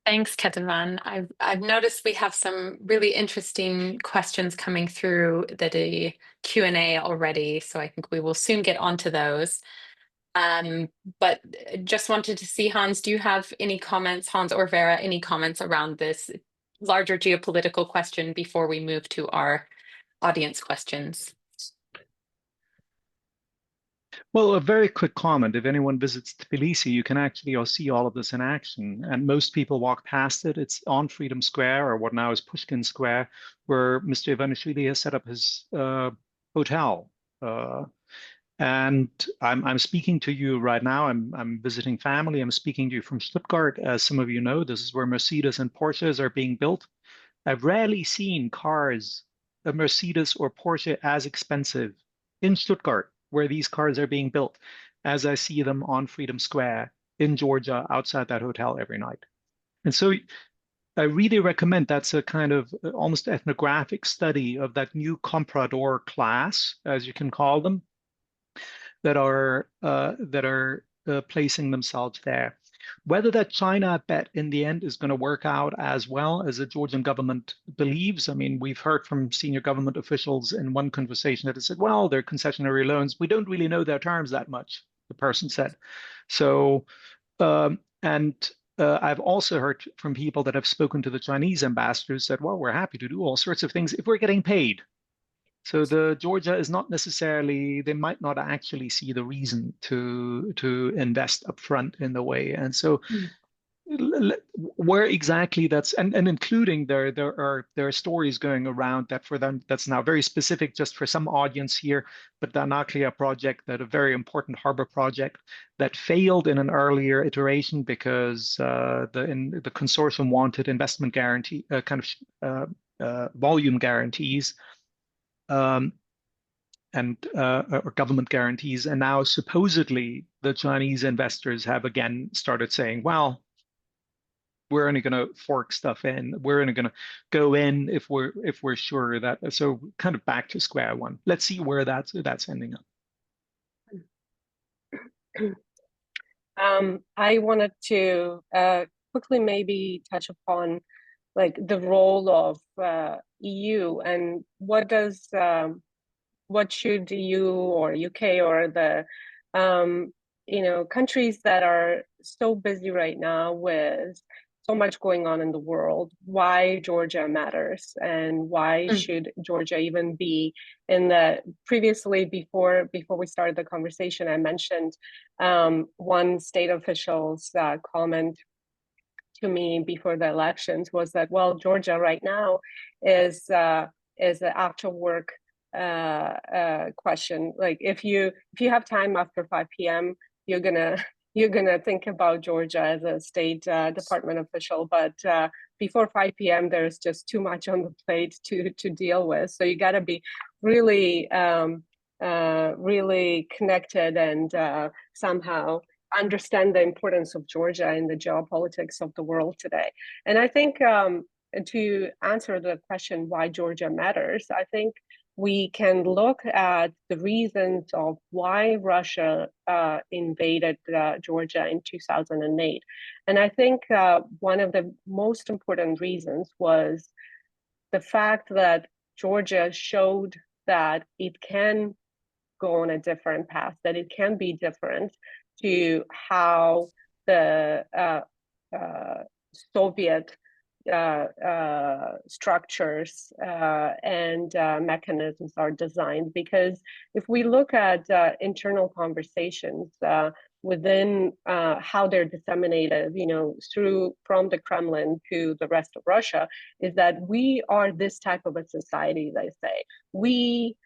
Thanks, Ketavan. I've noticed we have some really interesting questions coming through the Q&A already, so I think we will soon get onto those. But just wanted to see, Hans, do you have any comments, Hans or Vera, any comments around this larger geopolitical question before we move to our audience questions? Well, a very quick comment. If anyone visits Tbilisi, you can actually see all of this in action. And most people walk past it. It's on Freedom Square, or what now is Pushkin Square, where Mr. Ivanishvili has set up his hotel. And I'm speaking to you right now. I'm visiting family. I'm speaking to you from Stuttgart. As some of you know, this is where Mercedes and Porsches are being built. I've rarely seen cars, a Mercedes or Porsche, as expensive in Stuttgart, where these cars are being built, as I see them on Freedom Square in Georgia outside that hotel every night. And so I really recommend, that's a kind of almost ethnographic study of that new comprador class, as you can call them. that are placing themselves there. Whether that China bet in the end is going to work out as well as the Georgian government believes, I mean, we've heard from senior government officials in one conversation that have said, well, they're concessionary loans. We don't really know their terms that much, the person said. So, I've also heard from people that have spoken to the Chinese ambassadors that, well, we're happy to do all sorts of things if we're getting paid. So the Georgia is not necessarily, they might not actually see the reason to invest upfront in the way. And so where exactly that's, and including there are stories going around that for them, that's now very specific just for some audience here, but the Anaklia project, that a very important harbor project that failed in an earlier iteration because the consortium wanted investment guarantee, volume guarantees, or government guarantees. And now supposedly the Chinese investors have again started saying, well, we're only going to fork stuff in. We're only going to go in if we're sure that. So kind of back to square one. Let's see where that's ending up. I wanted to quickly maybe touch upon like the role of EU and what should EU or UK or the countries that are so busy right now with so much going on in the world, why Georgia matters and why should Georgia even be in the previously before we started the conversation, I mentioned one state official's comment to me before the elections was that, well, Georgia right now is the actual work question. Like if you have time after 5 p.m., you're gonna think about Georgia as a State Department official, but before 5 p.m. there's just too much on the plate to deal with. So you got to be really really connected and somehow understand the importance of Georgia in the geopolitics of the world today. And I think to answer the question why Georgia matters, I think we can look at the reasons of why Russia invaded Georgia in 2008. And I think one of the most important reasons was the fact that Georgia showed that it can go on a different path, that it can be different to how the Soviet structures and mechanisms are designed. Because if we look at internal conversations within how they're disseminated, from the Kremlin to the rest of Russia, is that we are this type of a society, they say. We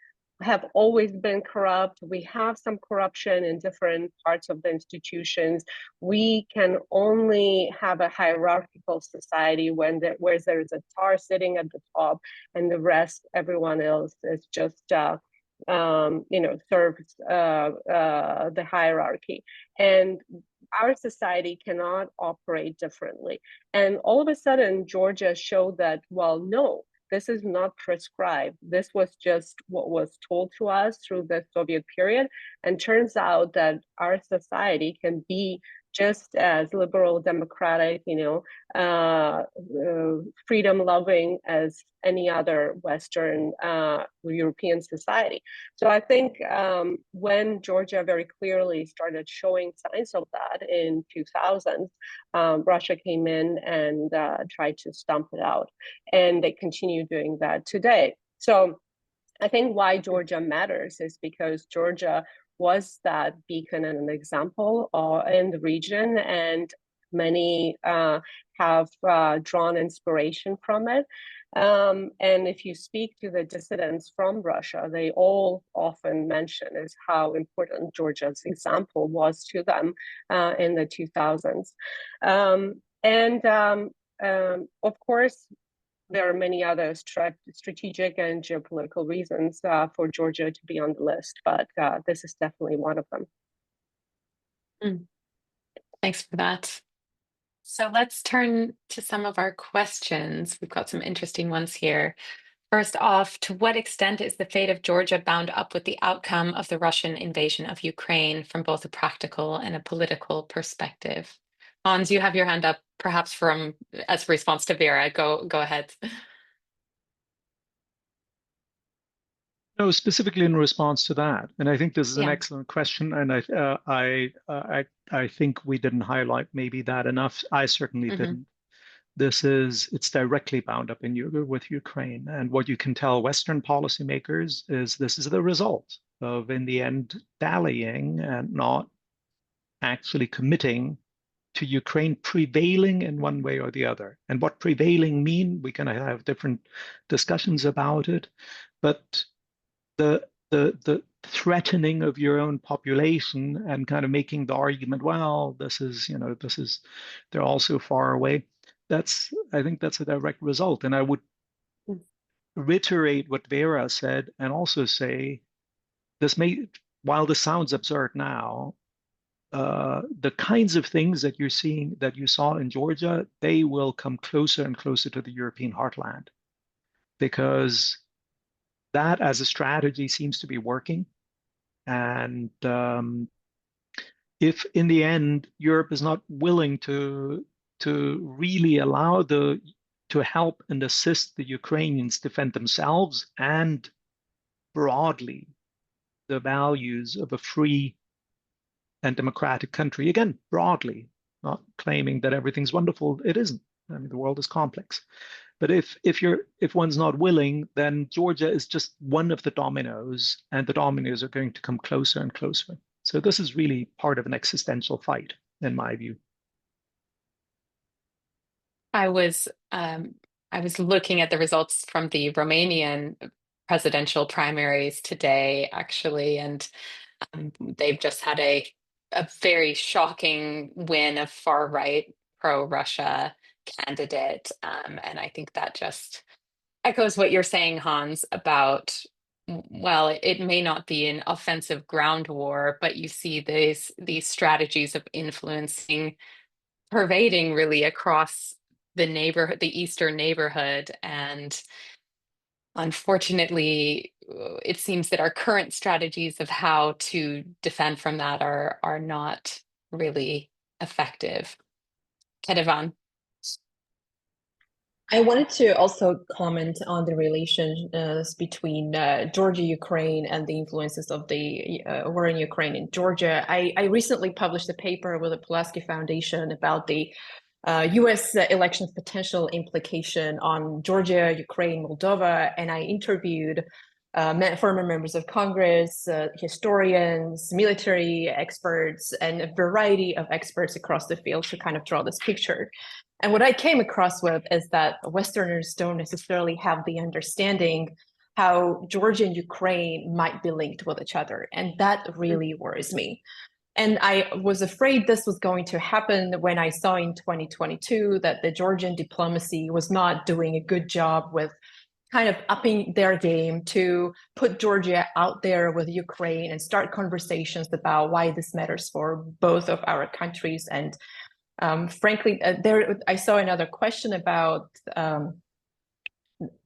have always been corrupt. We have some corruption in different parts of the institutions. We can only have a hierarchical society where there is a Tsar sitting at the top, and the rest, everyone else, is just serves the hierarchy. And our society cannot operate differently. And all of a sudden, Georgia showed that, well, no, this is not prescribed. This was just what was told to us through the Soviet period. And turns out that our society can be just as liberal, democratic, freedom-loving as any other Western European society. So I think when Georgia very clearly started showing signs of that in 2000, Russia came in and tried to stomp it out. And they continue doing that today. So I think why Georgia matters is because Georgia was that beacon and an example in the region, and many have drawn inspiration from it. And if you speak to the dissidents from Russia, they all often mention is how important Georgia's example was to them in the 2000s. Of course, there are many other strategic and geopolitical reasons for Georgia to be on the list, but this is definitely one of them. Thanks for that. So let's turn to some of our questions. We've got some interesting ones here. First off, to what extent is the fate of Georgia bound up with the outcome of the Russian invasion of Ukraine from both a practical and a political perspective? Hans, you have your hand up, perhaps from as a response to Vera. Go ahead. No, specifically in response to that, and I think this is an Yeah. excellent question, and I think we didn't highlight maybe that enough. I certainly didn't. It's directly bound up with Ukraine, and what you can tell Western policymakers is this is the result of, in the end, dallying and not actually committing to Ukraine prevailing in one way or the other. And what prevailing mean, we can have different discussions about it, but the threatening of your own population and kind of making the argument, well, they're all so far away. I think that's a direct result. And I would reiterate what Vera said and also say while this sounds absurd now, the kinds of things that you saw in Georgia, they will come closer and closer to the European heartland, because that as a strategy seems to be working. And if in the end Europe is not willing to really allow to help and assist the Ukrainians defend themselves and broadly the values of a free and democratic country, again, broadly, not claiming that everything's wonderful, it isn't. I mean, the world is complex. But if one's not willing, then Georgia is just one of the dominoes, and the dominoes are going to come closer and closer. So this is really part of an existential fight, in my view. I was looking at the results from the Romanian presidential primaries today, actually, and they've just had a very shocking win of far right pro-Russia candidate, and I think that just echoes what you're saying, Hans, about, well, it may not be an offensive ground war, but you see these strategies of influencing pervading really across the neighborhood, the eastern neighborhood. And unfortunately, it seems that our current strategies of how to defend from that are not really effective. Kedevan. I wanted to also comment on the relations between Georgia, Ukraine, and the influences of the war in Ukraine and Georgia. I recently published a paper with the Pulaski Foundation about the US elections potential implication on Georgia, Ukraine, Moldova, and I interviewed former members of Congress, historians, military experts, and a variety of experts across the field to kind of draw this picture. And what I came across with is that Westerners don't necessarily have the understanding how Georgia and Ukraine might be linked with each other. And that really worries me. And I was afraid this was going to happen when I saw in 2022 that the Georgian diplomacy was not doing a good job with kind of upping their game to put Georgia out there with Ukraine and start conversations about why this matters for both of our countries. And frankly, I saw another question about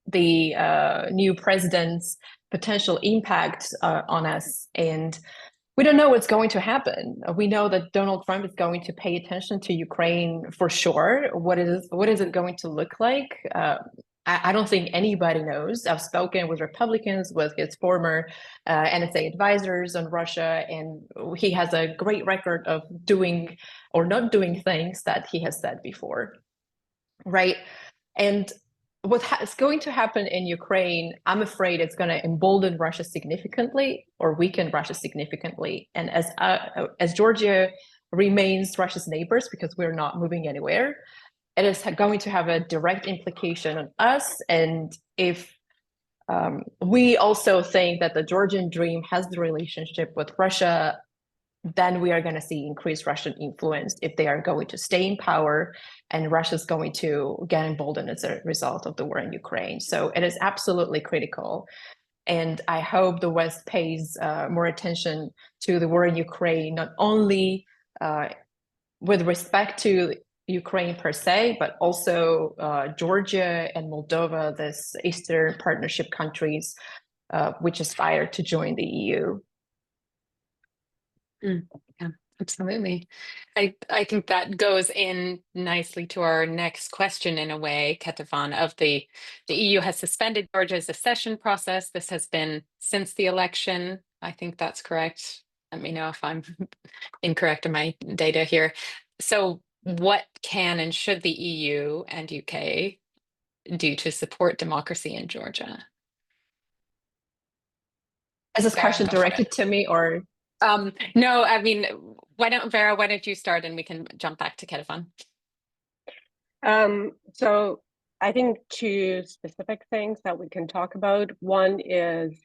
the new president's potential impact on us, and we don't know what's going to happen. We know that Donald Trump is going to pay attention to Ukraine for sure. What is it going to look like? I don't think anybody knows. I've spoken with Republicans, with his former NSA advisors on Russia, and he has a great record of doing or not doing things that he has said before, right? And what's going to happen in Ukraine, I'm afraid it's going to embolden Russia significantly or weaken Russia significantly. And as Georgia remains Russia's neighbors, because we're not moving anywhere, it is going to have a direct implication on us. And if we also think that the Georgian Dream has the relationship with Russia, then we are going to see increased Russian influence if they are going to stay in power, and Russia's going to get emboldened as a result of the war in Ukraine. So it is absolutely critical. And I hope the West pays more attention to the war in Ukraine, not only with respect to Ukraine per se, but also Georgia and Moldova, this Eastern Partnership countries, which aspire to join the EU. Yeah, absolutely. I think that goes in nicely to our next question in a way, Ketefan, of the EU has suspended Georgia's accession process. This has been since the election. I think that's correct. Let me know if I'm incorrect in my data here. So what can and should the EU and UK do to support democracy in Georgia? Is this Vera, question go for it. directed to me or? No, I mean, Vera, why don't you start and we can jump back to Ketefan? So I think two specific things that we can talk about. One is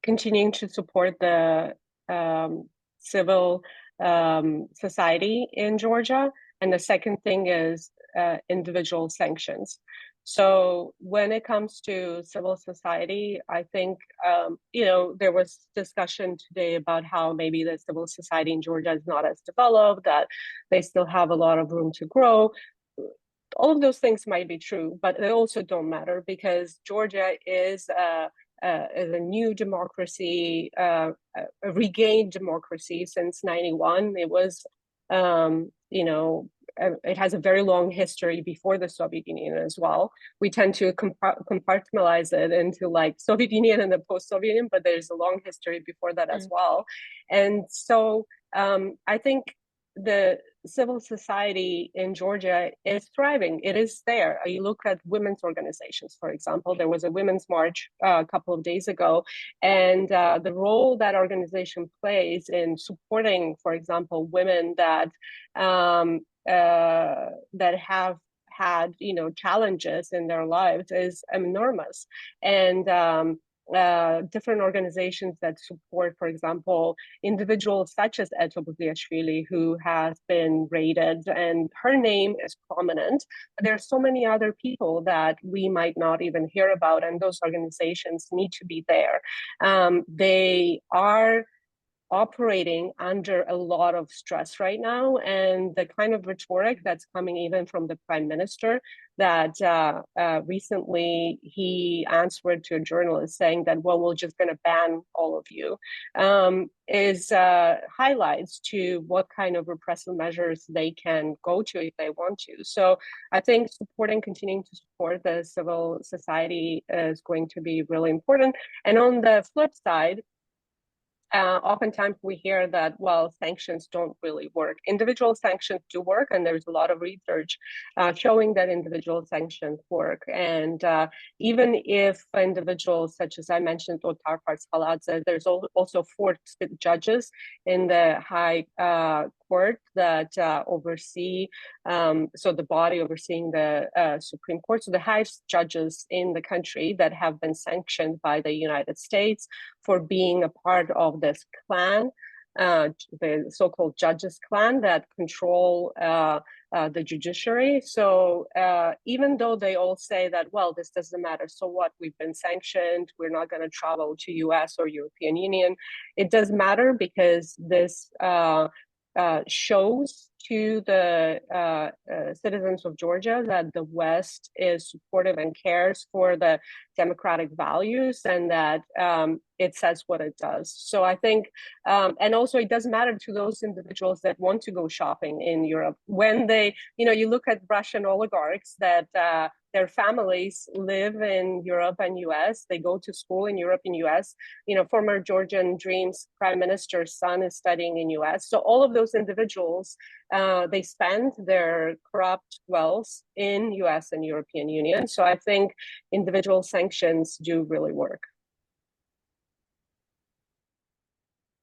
continuing to support the civil society in Georgia. And the second thing is individual sanctions. So when it comes to civil society, I think, there was discussion today about how maybe the civil society in Georgia is not as developed, that they still have a lot of room to grow. All of those things might be true, but they also don't matter because Georgia is a new democracy, a regained democracy since '91. It was, it has a very long history before the Soviet Union as well. We tend to compartmentalize it into like Soviet Union and the post-Soviet Union, but there's a long history before that as well. And so I think the civil society in Georgia is thriving. It is there. You look at women's organizations, for example. There was a women's march a couple of days ago, and the role that organization plays in supporting, for example, women that that have had challenges in their lives is enormous. And different organizations that support, for example, individuals such as Eto Bugliashvili, who has been raided, and her name is prominent. There are so many other people that we might not even hear about, and those organizations need to be there. They are operating under a lot of stress right now, and the kind of rhetoric that's coming even from the prime minister, that recently he answered to a journalist saying that, well, we're just going to ban all of you, is highlights to what kind of repressive measures they can go to if they want to. So I think continuing to support the civil society is going to be really important. And on the flip side, oftentimes we hear that, well, sanctions don't really work. Individual sanctions do work, and there's a lot of research showing that individual sanctions work. And even if individuals, such as I mentioned, Otar Farshaladze, there's also 4 judges in the High Court that oversee, so the body overseeing the Supreme Court, so the highest judges in the country that have been sanctioned by the United States for being a part of this clan, the so-called judges clan that control the judiciary. So even though they all say that, well, this doesn't matter, so what, we've been sanctioned, we're not going to travel to US or European Union, it does matter because this shows to the citizens of Georgia that the West is supportive and cares for the democratic values, and that it says what it does. So I think, and also it does matter to those individuals that want to go shopping in Europe. When they, you look at Russian oligarchs that their families live in Europe and US, they go to school in Europe and US, former Georgian Dream's prime minister's son is studying in US. So all of those individuals, they spend their corrupt wealth in US and European Union. So I think individual sanctions do really work.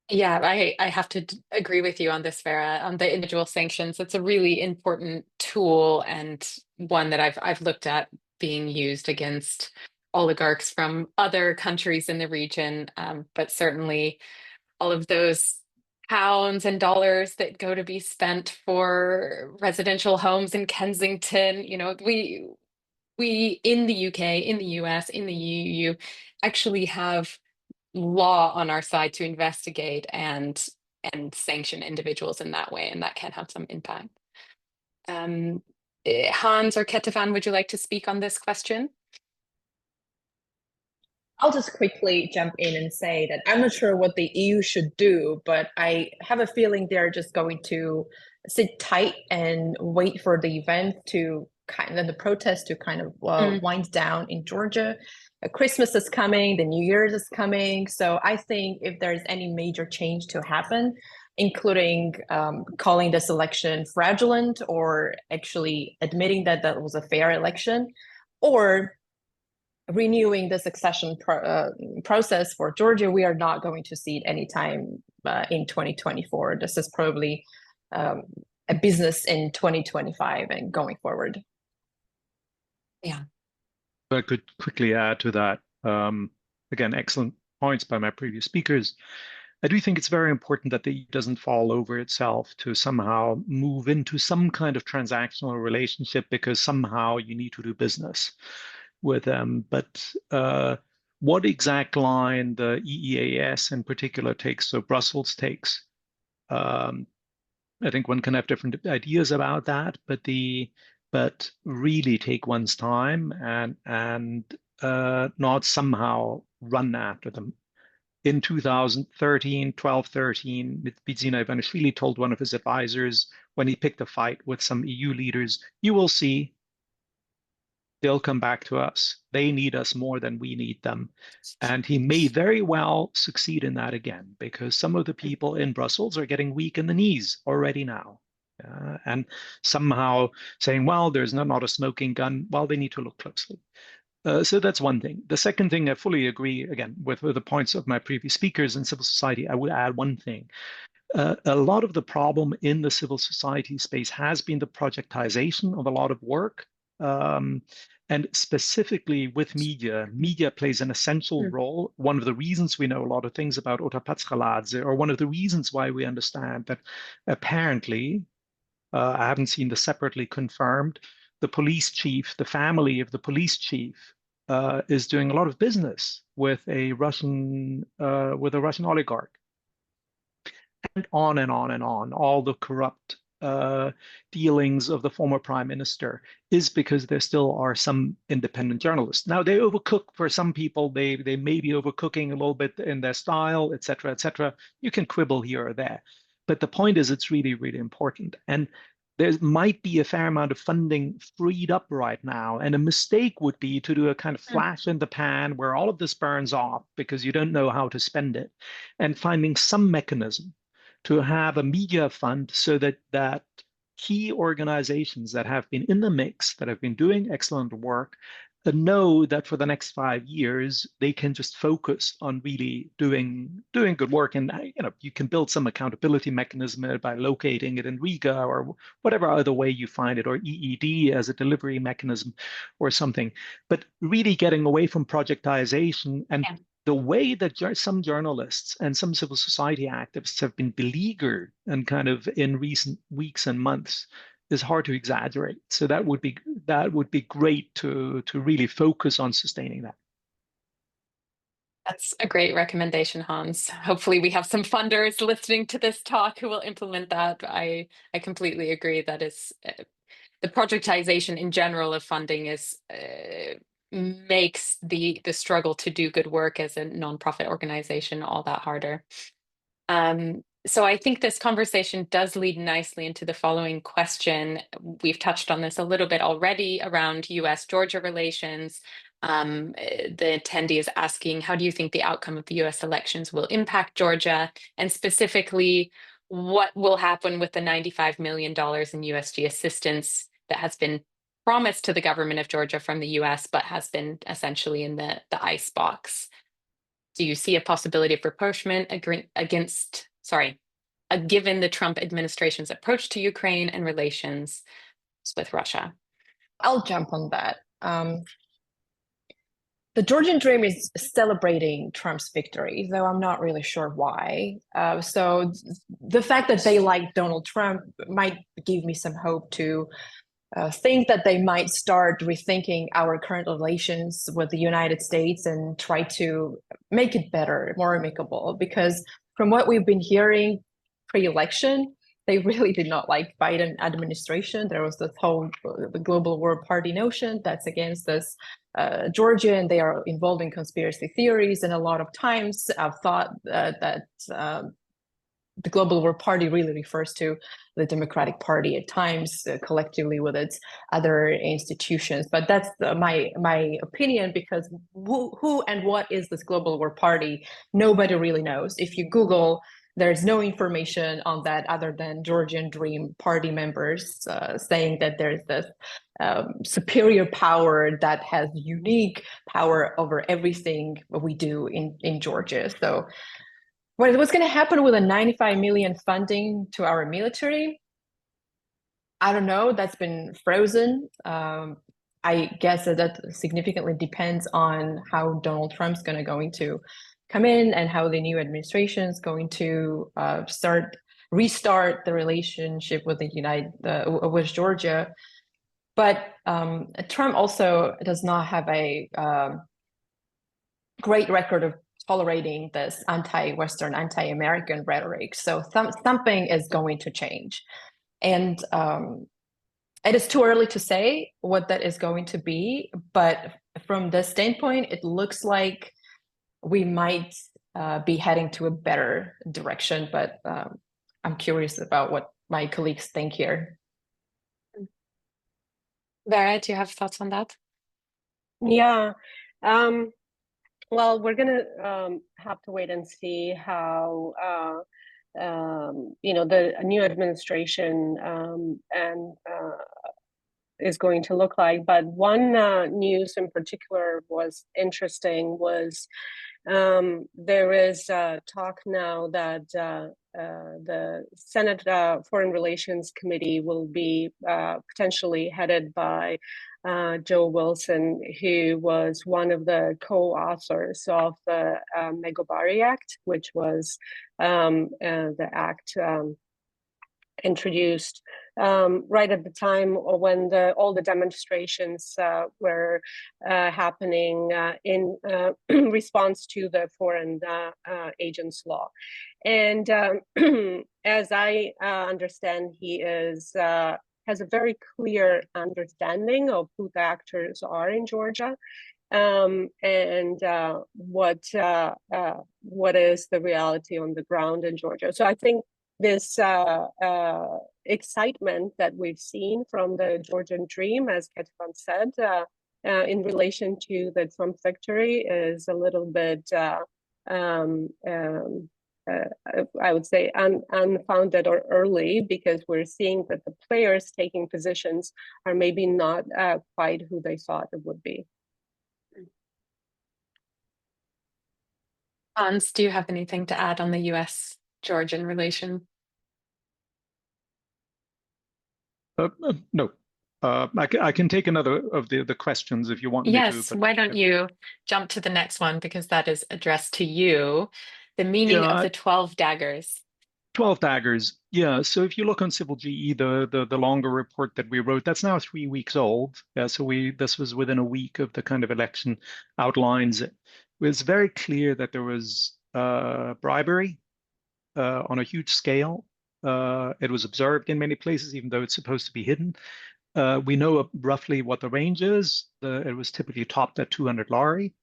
Yeah, I have to agree with you on this, Vera, on the individual sanctions. It's a really important tool, and one that I've looked at being used against oligarchs from other countries in the region. But certainly all of those pounds and dollars that go to be spent for residential homes in Kensington, we in the UK, in the US, in the EU actually have law on our side to investigate and sanction individuals in that way, and that can have some impact. Hans or Ketavan, would you like to speak on this question? I'll just quickly jump in and say that I'm not sure what the EU should do, but I have a feeling they're just going to sit tight and wait for the event to the protest to kind of wind down in Georgia. Christmas is coming, the New Year's is coming. So I think if there's any major change to happen, including calling this election fraudulent or actually admitting that that was a fair election, or renewing the succession process for Georgia, we are not going to see it anytime in 2024. This is probably a business in 2025 and going forward. Yeah. I could quickly add to that. Again, excellent points by my previous speakers. I do think it's very important that the EU doesn't fall over itself to somehow move into some kind of transactional relationship because somehow you need to do business with them. But what exact line the EEAS in particular takes, so Brussels takes, I think one can have different ideas about that, but really take one's time and not somehow run after them. In 2013, 12-13, Bidzina Ivanishvili told one of his advisors when he picked a fight with some EU leaders, you will see, they'll come back to us. They need us more than we need them. And he may very well succeed in that again, because some of the people in Brussels are getting weak in the knees already now. And somehow saying, well, there's not a smoking gun. Well, they need to look closely. So that's one thing. The second thing, I fully agree, again, with the points of my previous speakers in civil society. I would add one thing. A lot of the problem in the civil society space has been the projectization of a lot of work. And specifically with media, media plays an essential role. One of the reasons we know a lot of things about Otapatschaladze, or one of the reasons why we understand that apparently, I haven't seen this separately confirmed, the police chief, the family of the police chief, is doing a lot of business with a Russian oligarch, and on and on and on. All the corrupt dealings of the former prime minister is because there still are some independent journalists. Now they overcook for some people. They may be overcooking a little bit in their style, et cetera, et cetera. You can quibble here or there, but the point is it's really, really important. And there might be a fair amount of funding freed up right now. And a mistake would be to do a kind of flash in the pan where all of this burns off because you don't know how to spend it, and finding some mechanism to have a media fund so that key organizations that have been in the mix, that have been doing excellent work, know that for the next 5 years, they can just focus on really doing good work. And you can build some accountability mechanism by locating it in Riga or whatever other way you find it, or EED as a delivery mechanism or something. But really getting away from projectization and the way that some journalists and some civil society activists have been beleaguered and kind of in recent weeks and months is hard to exaggerate. So that would be great to really focus on sustaining that. That's a great recommendation, Hans. Hopefully we have some funders listening to this talk who will implement that. I completely agree that is the projectization in general of funding is makes the struggle to do good work as a nonprofit organization all that harder. So I think this conversation does lead nicely into the following question. We've touched on this a little bit already around US-Georgia relations. The attendee is asking, how do you think the outcome of the US elections will impact Georgia? And specifically, what will happen with the $95 million in USG assistance that has been promised to the government of Georgia from the US, but has been essentially in the ice box? Do you see a possibility of rapprochement given the Trump administration's approach to Ukraine and relations with Russia? I'll jump on that. The Georgian Dream is celebrating Trump's victory, though I'm not really sure why. So the fact that they like Donald Trump might give me some hope to think that they might start rethinking our current relations with the United States and try to make it better, more amicable. Because from what we've been hearing pre-election, they really did not like Biden administration. There was this whole the global war party notion that's against this Georgia, and they are involved in conspiracy theories. And a lot of times I've thought that the global war party really refers to the Democratic Party at times, collectively with its other institutions. But that's my opinion, because who and what is this global war party? Nobody really knows. If you Google, there's no information on that other than Georgian Dream Party members saying that there's this superior power that has unique power over everything we do in Georgia. So what's going to happen with a 95 million funding to our military? I don't know. That's been frozen. I guess that significantly depends on how Donald Trump's going to come in and how the new administration is going to restart the relationship with with Georgia. But Trump also does not have a great record of tolerating this anti-Western, anti-American rhetoric. So something is going to change. And it is too early to say what that is going to be. But from this standpoint, it looks like we might be heading to a better direction. But I'm curious about what my colleagues think here. Vera, do you have thoughts on that? Yeah. Well, we're going to have to wait and see how the new administration is going to look like. But one news in particular was interesting was there is talk now that the Senate Foreign Relations Committee will be potentially headed by Joe Wilson, who was one of the co-authors of the Megabari Act, which was the act introduced right at the time when all the demonstrations were happening in response to the foreign agents law. And as I understand, he has a very clear understanding of who the actors are in Georgia, and what is the reality on the ground in Georgia. So I think this excitement that we've seen from the Georgian Dream, as Ketvan said, in relation to the Trump victory is a little bit, I would say, unfounded or early, because we're seeing that the players taking positions are maybe not quite who they thought it would be. Hans, do you have anything to add on the US-Georgian relation? No. I can take another of the questions if you want me to. Yes, why don't you jump to the next one, because that is addressed to you. The meaning of the 12 daggers. 12 daggers. Yeah. So if you look on Civil GE, the longer report that we wrote, that's now 3 weeks old. Yeah. So this was within a week of the kind of election, outlines it. It was very clear that there was bribery on a huge scale. It was observed in many places, even though it's supposed to be hidden. We know roughly what the range is. It was typically topped at 200 lari.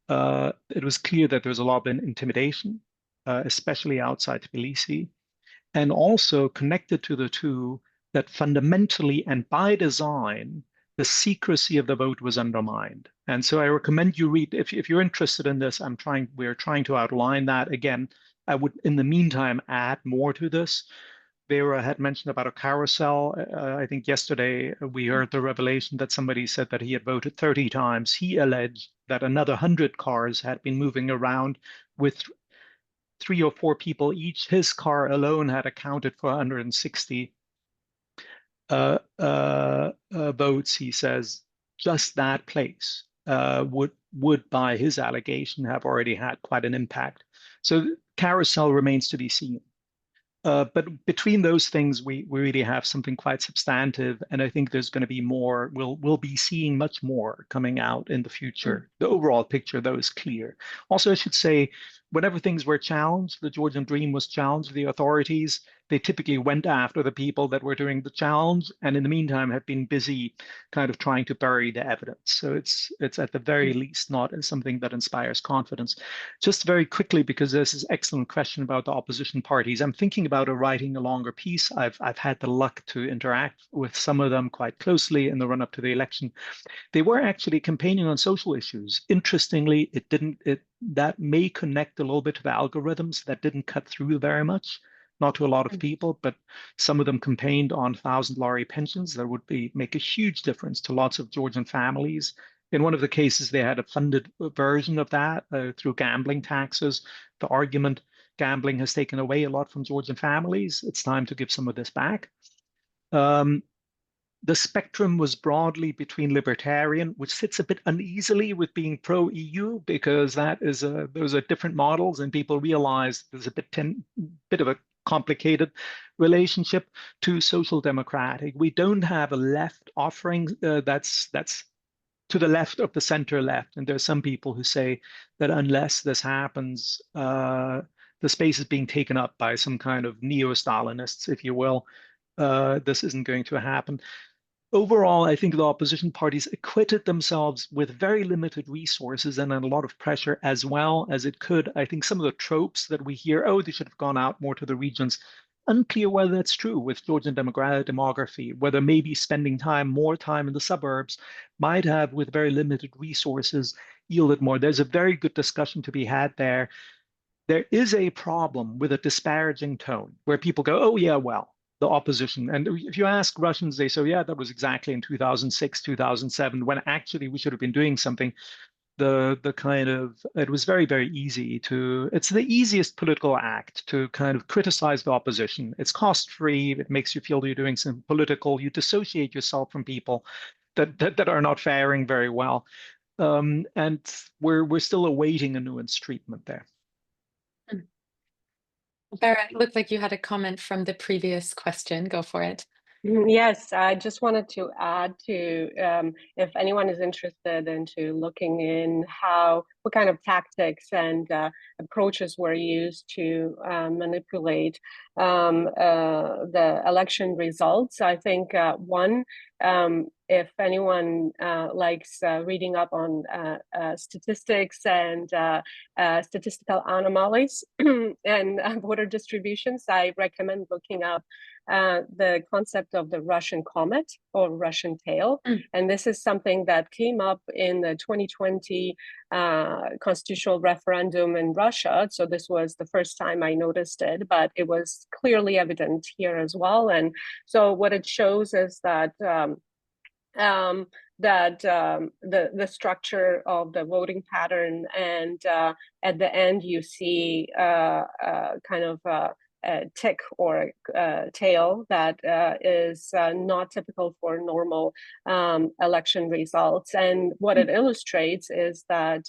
It was clear that there was a lot of intimidation, especially outside Tbilisi, and also connected to the two, that fundamentally and by design, the secrecy of the vote was undermined. And so I recommend you read, if you're interested in this, we're trying to outline that. Again, I would, in the meantime, add more to this. Vera had mentioned about a carousel. I think yesterday we heard the revelation that somebody said that he had voted 30 times. He alleged that another 100 cars had been moving around with 3 or 4 people each. His car alone had accounted for 160 votes, he says. Just that place would, by his allegation, have already had quite an impact. So carousel remains to be seen. But between those things, we really have something quite substantive, and I think there's going to be more. We'll be seeing much more coming out in the future. The overall picture, though, is clear. Also, I should say, whenever things were challenged, the Georgian Dream was challenged, the authorities, they typically went after the people that were doing the challenge, and in the meantime have been busy kind of trying to bury the evidence. So it's at the very least not something that inspires confidence. Just very quickly, because there's this excellent question about the opposition parties, I'm thinking about writing a longer piece. I've had the luck to interact with some of them quite closely in the run-up to the election. They were actually campaigning on social issues. Interestingly, that may connect a little bit to the algorithms that didn't cut through very much, not to a lot of people, but some of them campaigned on 1,000 lari pensions that would make a huge difference to lots of Georgian families. In one of the cases, they had a funded version of that through gambling taxes. The argument, gambling has taken away a lot from Georgian families. It's time to give some of this back. The spectrum was broadly between libertarian, which sits a bit uneasily with being pro-EU, because those are different models, and people realize there's a bit of a complicated relationship, to social democratic. We don't have a left offering that's to the left of the center left, and there's some people who say that unless this happens, the space is being taken up by some kind of neo-Stalinists, if you will. This isn't going to happen. Overall, I think the opposition parties acquitted themselves with very limited resources and a lot of pressure as well as it could. I think some of the tropes that we hear, oh, they should have gone out more to the regions, unclear whether that's true with Georgian demography, whether maybe spending more time in the suburbs might have, with very limited resources, yielded more. There's a very good discussion to be had there. There is a problem with a disparaging tone where people go, oh, yeah, well, the opposition. And if you ask Russians, they say, yeah, that was exactly in 2006, 2007, when actually we should have been doing something. It was very, very easy it's the easiest political act to kind of criticize the opposition. It's cost-free. It makes you feel you're doing some political, you dissociate yourself from people that are not faring very well. And we're still awaiting a nuanced treatment there. Barrett, looked like you had a comment from the previous question. Go for it. Yes, I just wanted to add to if anyone is interested into looking in what kind of tactics and approaches were used to manipulate the election results. I think one, if anyone likes reading up on statistics and statistical anomalies and voter distributions, I recommend looking up the concept of the Russian comet or Russian tail. And this is something that came up in the 2020 constitutional referendum in Russia. So this was the first time I noticed it, but it was clearly evident here as well. And so what it shows is that the structure of the voting pattern, and at the end you see kind of a tick or tail that is not typical for normal election results. And what it illustrates is that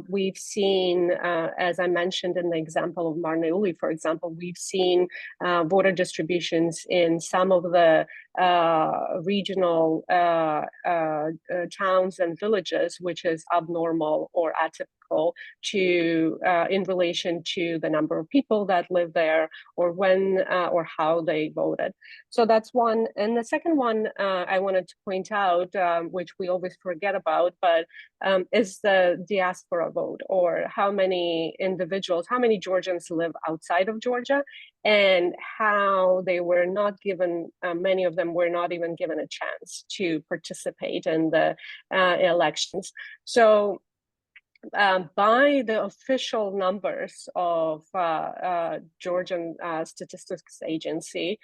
we've seen, as I mentioned in the example of Marneuli, for example, we've seen voter distributions in some of the regional towns and villages, which is abnormal or atypical to in relation to the number of people that live there, or when or how they voted. So that's one. And the second one I wanted to point out, which we always forget about, but is the diaspora vote, or how many individuals, how many Georgians live outside of Georgia, and how they were not given, many of them were not even given a chance to participate in the elections. So by the official numbers of Georgian Statistics Agency,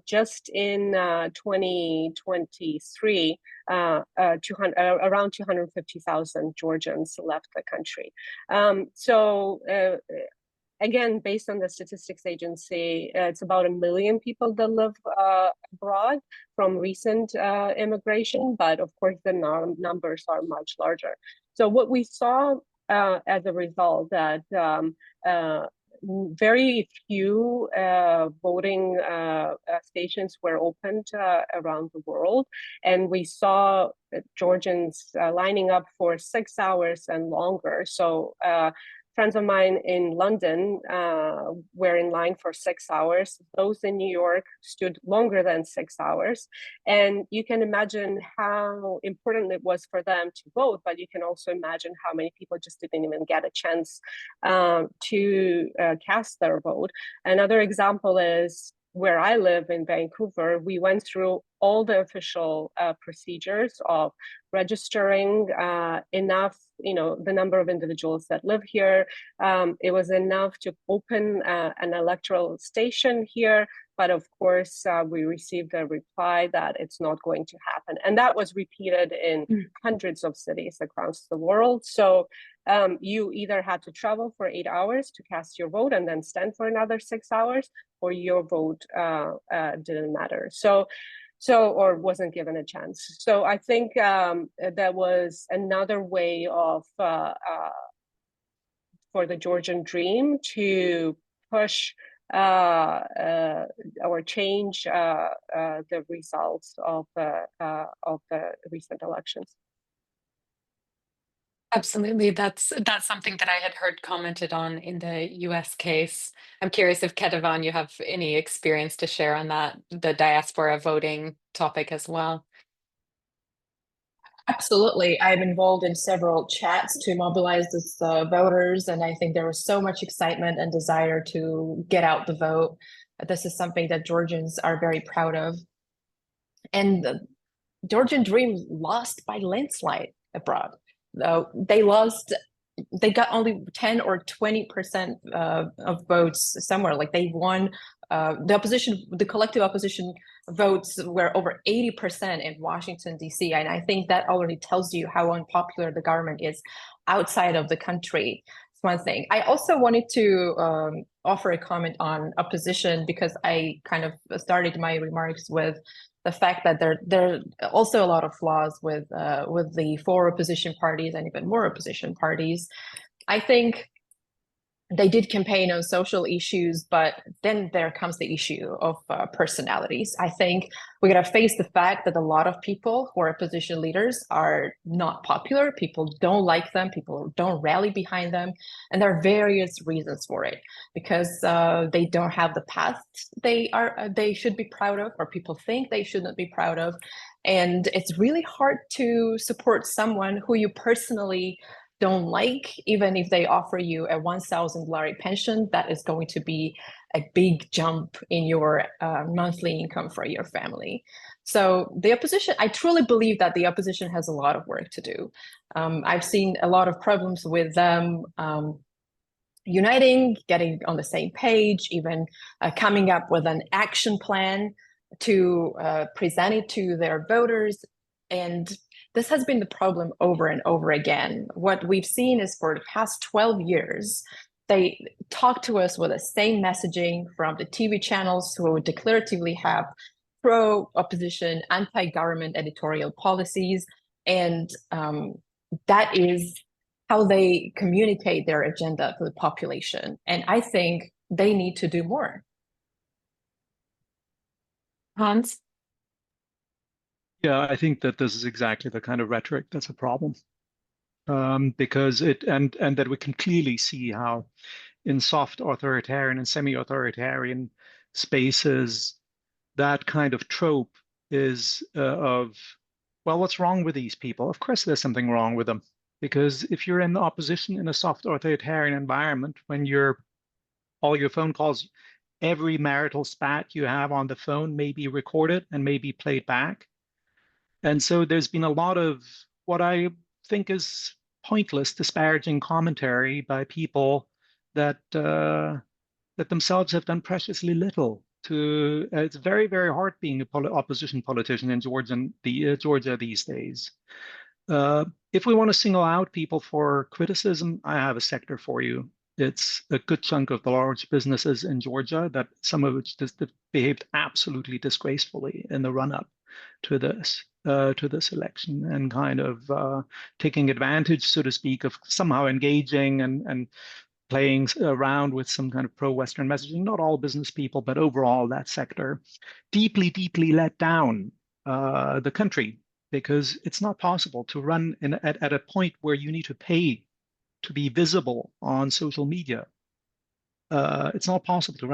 just in 2023, around 250,000 Georgians left the country. Again, based on the Statistics Agency, it's about 1 million people that live abroad from recent immigration, but of course the numbers are much larger. So what we saw as a result, that very few voting stations were opened around the world, and we saw Georgians lining up for 6 hours and longer. So friends of mine in London were in line for 6 hours. Those in New York stood longer than 6 hours. And you can imagine how important it was for them to vote, but you can also imagine how many people just didn't even get a chance to cast their vote. Another example is where I live in Vancouver. We went through all the official procedures of registering enough, the number of individuals that live here. It was enough to open an electoral station here, but of course we received a reply that it's not going to happen. And that was repeated in hundreds of cities across the world. So you either had to travel for 8 hours to cast your vote and then stand for another 6 hours, or your vote didn't matter. Or wasn't given a chance. So I think that was another way of for the Georgian Dream to push or change the results of the recent elections. Absolutely. That's something that I had heard commented on in the US case. I'm curious if Ketevan, you have any experience to share on that, the diaspora voting topic as well. Absolutely. I'm involved in several chats to mobilize the voters, and I think there was so much excitement and desire to get out the vote. This is something that Georgians are very proud of. And the Georgian Dream lost by landslide abroad. They got only 10 or 20% of votes somewhere. Like they won, the collective opposition votes were over 80% in Washington, D.C. And I think that already tells you how unpopular the government is outside of the country. It's one thing. I also wanted to offer a comment on opposition, because I kind of started my remarks with the fact that there are also a lot of flaws with the 4 opposition parties and even more opposition parties. I think they did campaign on social issues, but then there comes the issue of personalities. I think we got to face the fact that a lot of people who are opposition leaders are not popular. People don't like them. People don't rally behind them. And there are various reasons for it, because they don't have the past they should be proud of, or people think they shouldn't be proud of. And it's really hard to support someone who you personally don't like, even if they offer you a 1,000 lari pension. That is going to be a big jump in your monthly income for your family. So the opposition, I truly believe that the opposition has a lot of work to do. I've seen a lot of problems with them uniting, getting on the same page, even coming up with an action plan to present it to their voters. And this has been the problem over and over again. What we've seen is for the past 12 years, they talk to us with the same messaging from the TV channels who declaratively have pro-opposition, anti-government editorial policies. And that is how they communicate their agenda to the population. And I think they need to do more. Hans? Yeah, I think that this is exactly the kind of rhetoric that's a problem, because and that we can clearly see how in soft authoritarian and semi-authoritarian spaces, that kind of trope is of, well, what's wrong with these people? Of course, there's something wrong with them, because if you're in the opposition in a soft authoritarian environment, when all your phone calls, every marital spat you have on the phone may be recorded and may be played back. And so there's been a lot of what I think is pointless, disparaging commentary by people that that themselves have done preciously little to. It's very, very hard being an opposition politician in Georgia these days. If we want to single out people for criticism, I have a sector for you. It's a good chunk of the large businesses in Georgia, that some of which behaved absolutely disgracefully in the run-up to this election, and kind of taking advantage, so to speak, of somehow engaging and playing around with some kind of pro-Western messaging. Not all business people, but overall that sector deeply, deeply let down the country, because it's not possible to run at a point where you need to pay to be visible on social media. It's not possible to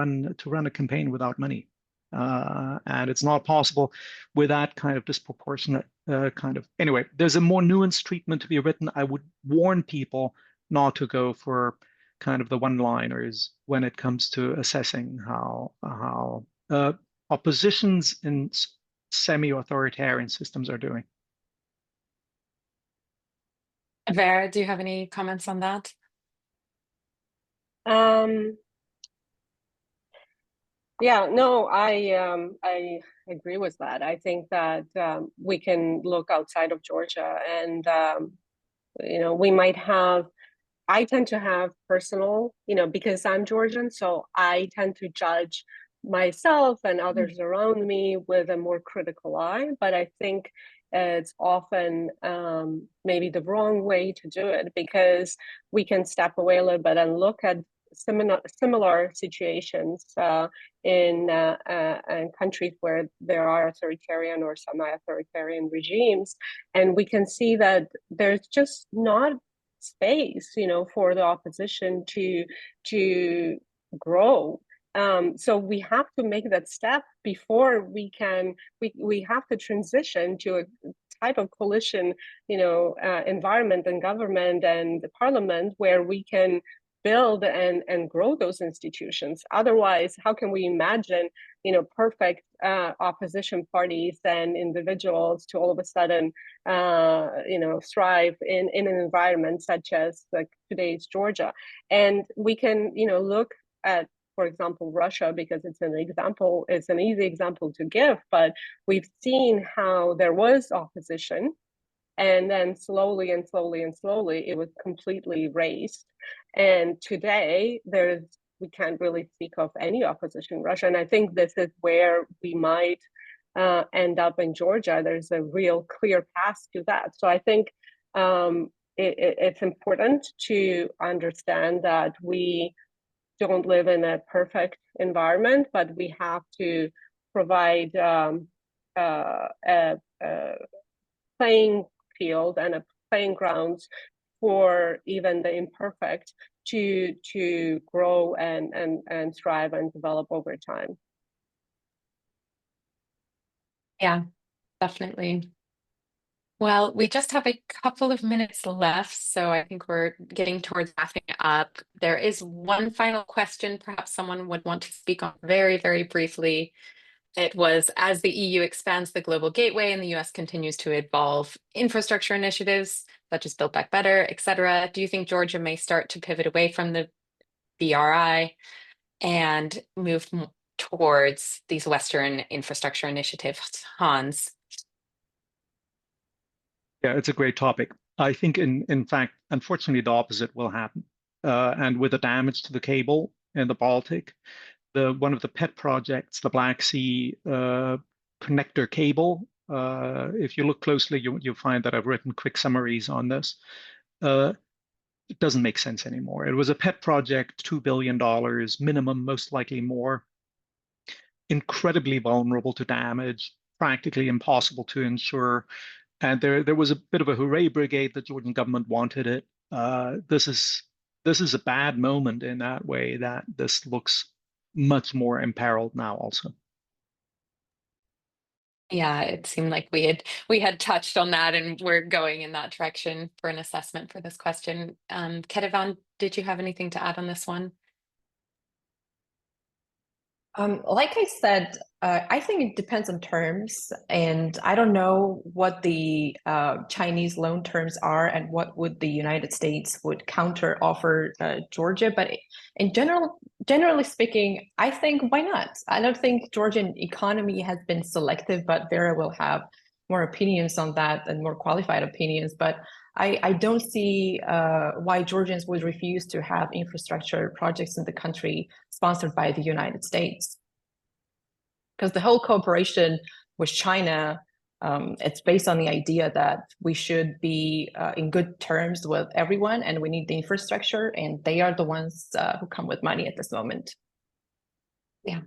run a campaign without money, and it's not possible with that kind of disproportionate Anyway, there's a more nuanced treatment to be written. I would warn people not to go for kind of the one-liners when it comes to assessing how oppositions in semi-authoritarian systems are doing. Vera, do you have any comments on that? Yeah, no, I agree with that. I think that we can look outside of Georgia, and we might have. I tend to have personal, because I'm Georgian, so I tend to judge myself and others around me with a more critical eye. But I think it's often maybe the wrong way to do it, because we can step away a little bit and look at similar situations in countries where there are authoritarian or semi-authoritarian regimes, and we can see that there's just not space, for the opposition to grow. So we have to make that step before we have to transition to a type of coalition, environment and government and the parliament where we can build and grow those institutions. Otherwise, how can we imagine, perfect opposition parties and individuals to all of a sudden, thrive in an environment such as like today's Georgia? And we can, look at, for example, Russia, because it's an easy example to give, but we've seen how there was opposition, and then slowly it was completely erased. And today we can't really speak of any opposition in Russia. And I think this is where we might end up in Georgia. There's a real clear path to that. So I think it's important to understand that we don't live in a perfect environment, but we have to provide a playing field and a playing grounds for even the imperfect to grow and thrive and develop over time. Yeah, definitely. Well, we just have a couple of minutes left, so I think we're getting towards wrapping up. There is one final question perhaps someone would want to speak on very, very briefly. It was, as the EU expands the global gateway and the US continues to evolve infrastructure initiatives such as Build Back Better, et cetera, do you think Georgia may start to pivot away from the BRI and move towards these Western infrastructure initiatives? Hans? Yeah, it's a great topic. I think, in fact, unfortunately, the opposite will happen. And with the damage to the cable in the Baltic, one of the pet projects, the Black Sea connector cable. If you look closely, you'll find that I've written quick summaries on this. It doesn't make sense anymore. It was a pet project, $2 billion minimum, most likely more. Incredibly vulnerable to damage, practically impossible to ensure. And there was a bit of a hooray brigade. The Georgian government wanted it. This is a bad moment in that way, that this looks much more imperiled now also. Yeah, it seemed like we had touched on that, and we're going in that direction for an assessment for this question. Ketevan, did you have anything to add on this one? Like I said, I think it depends on terms, and I don't know what the Chinese loan terms are and what would the United States would counter offer Georgia. But in generally speaking, I think why not? I don't think Georgian economy has been selective, but Vera will have more opinions on that and more qualified opinions. But I don't see why Georgians would refuse to have infrastructure projects in the country sponsored by the United States. Because the whole cooperation with China, it's based on the idea that we should be in good terms with everyone, and we need the infrastructure, and they are the ones who come with money at this moment. Yeah.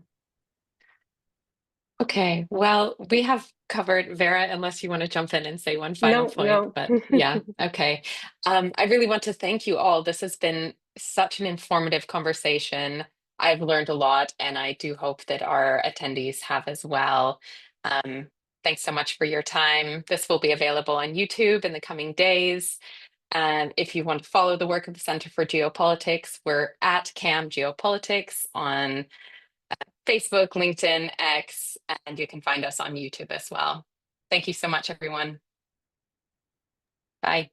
Okay, well, we have covered Vera, unless you want to jump in and say one final No, point, no. but yeah, okay. I really want to thank you all. This has been such an informative conversation. I've learned a lot, and I do hope that our attendees have as well. Um, Thanks so much for your time. This will be available on YouTube in the coming days. And if you want to follow the work of the Center for Geopolitics, we're at CAM Geopolitics on Facebook, LinkedIn, X, and you can find us on YouTube as well. Thank you so much, everyone. Bye.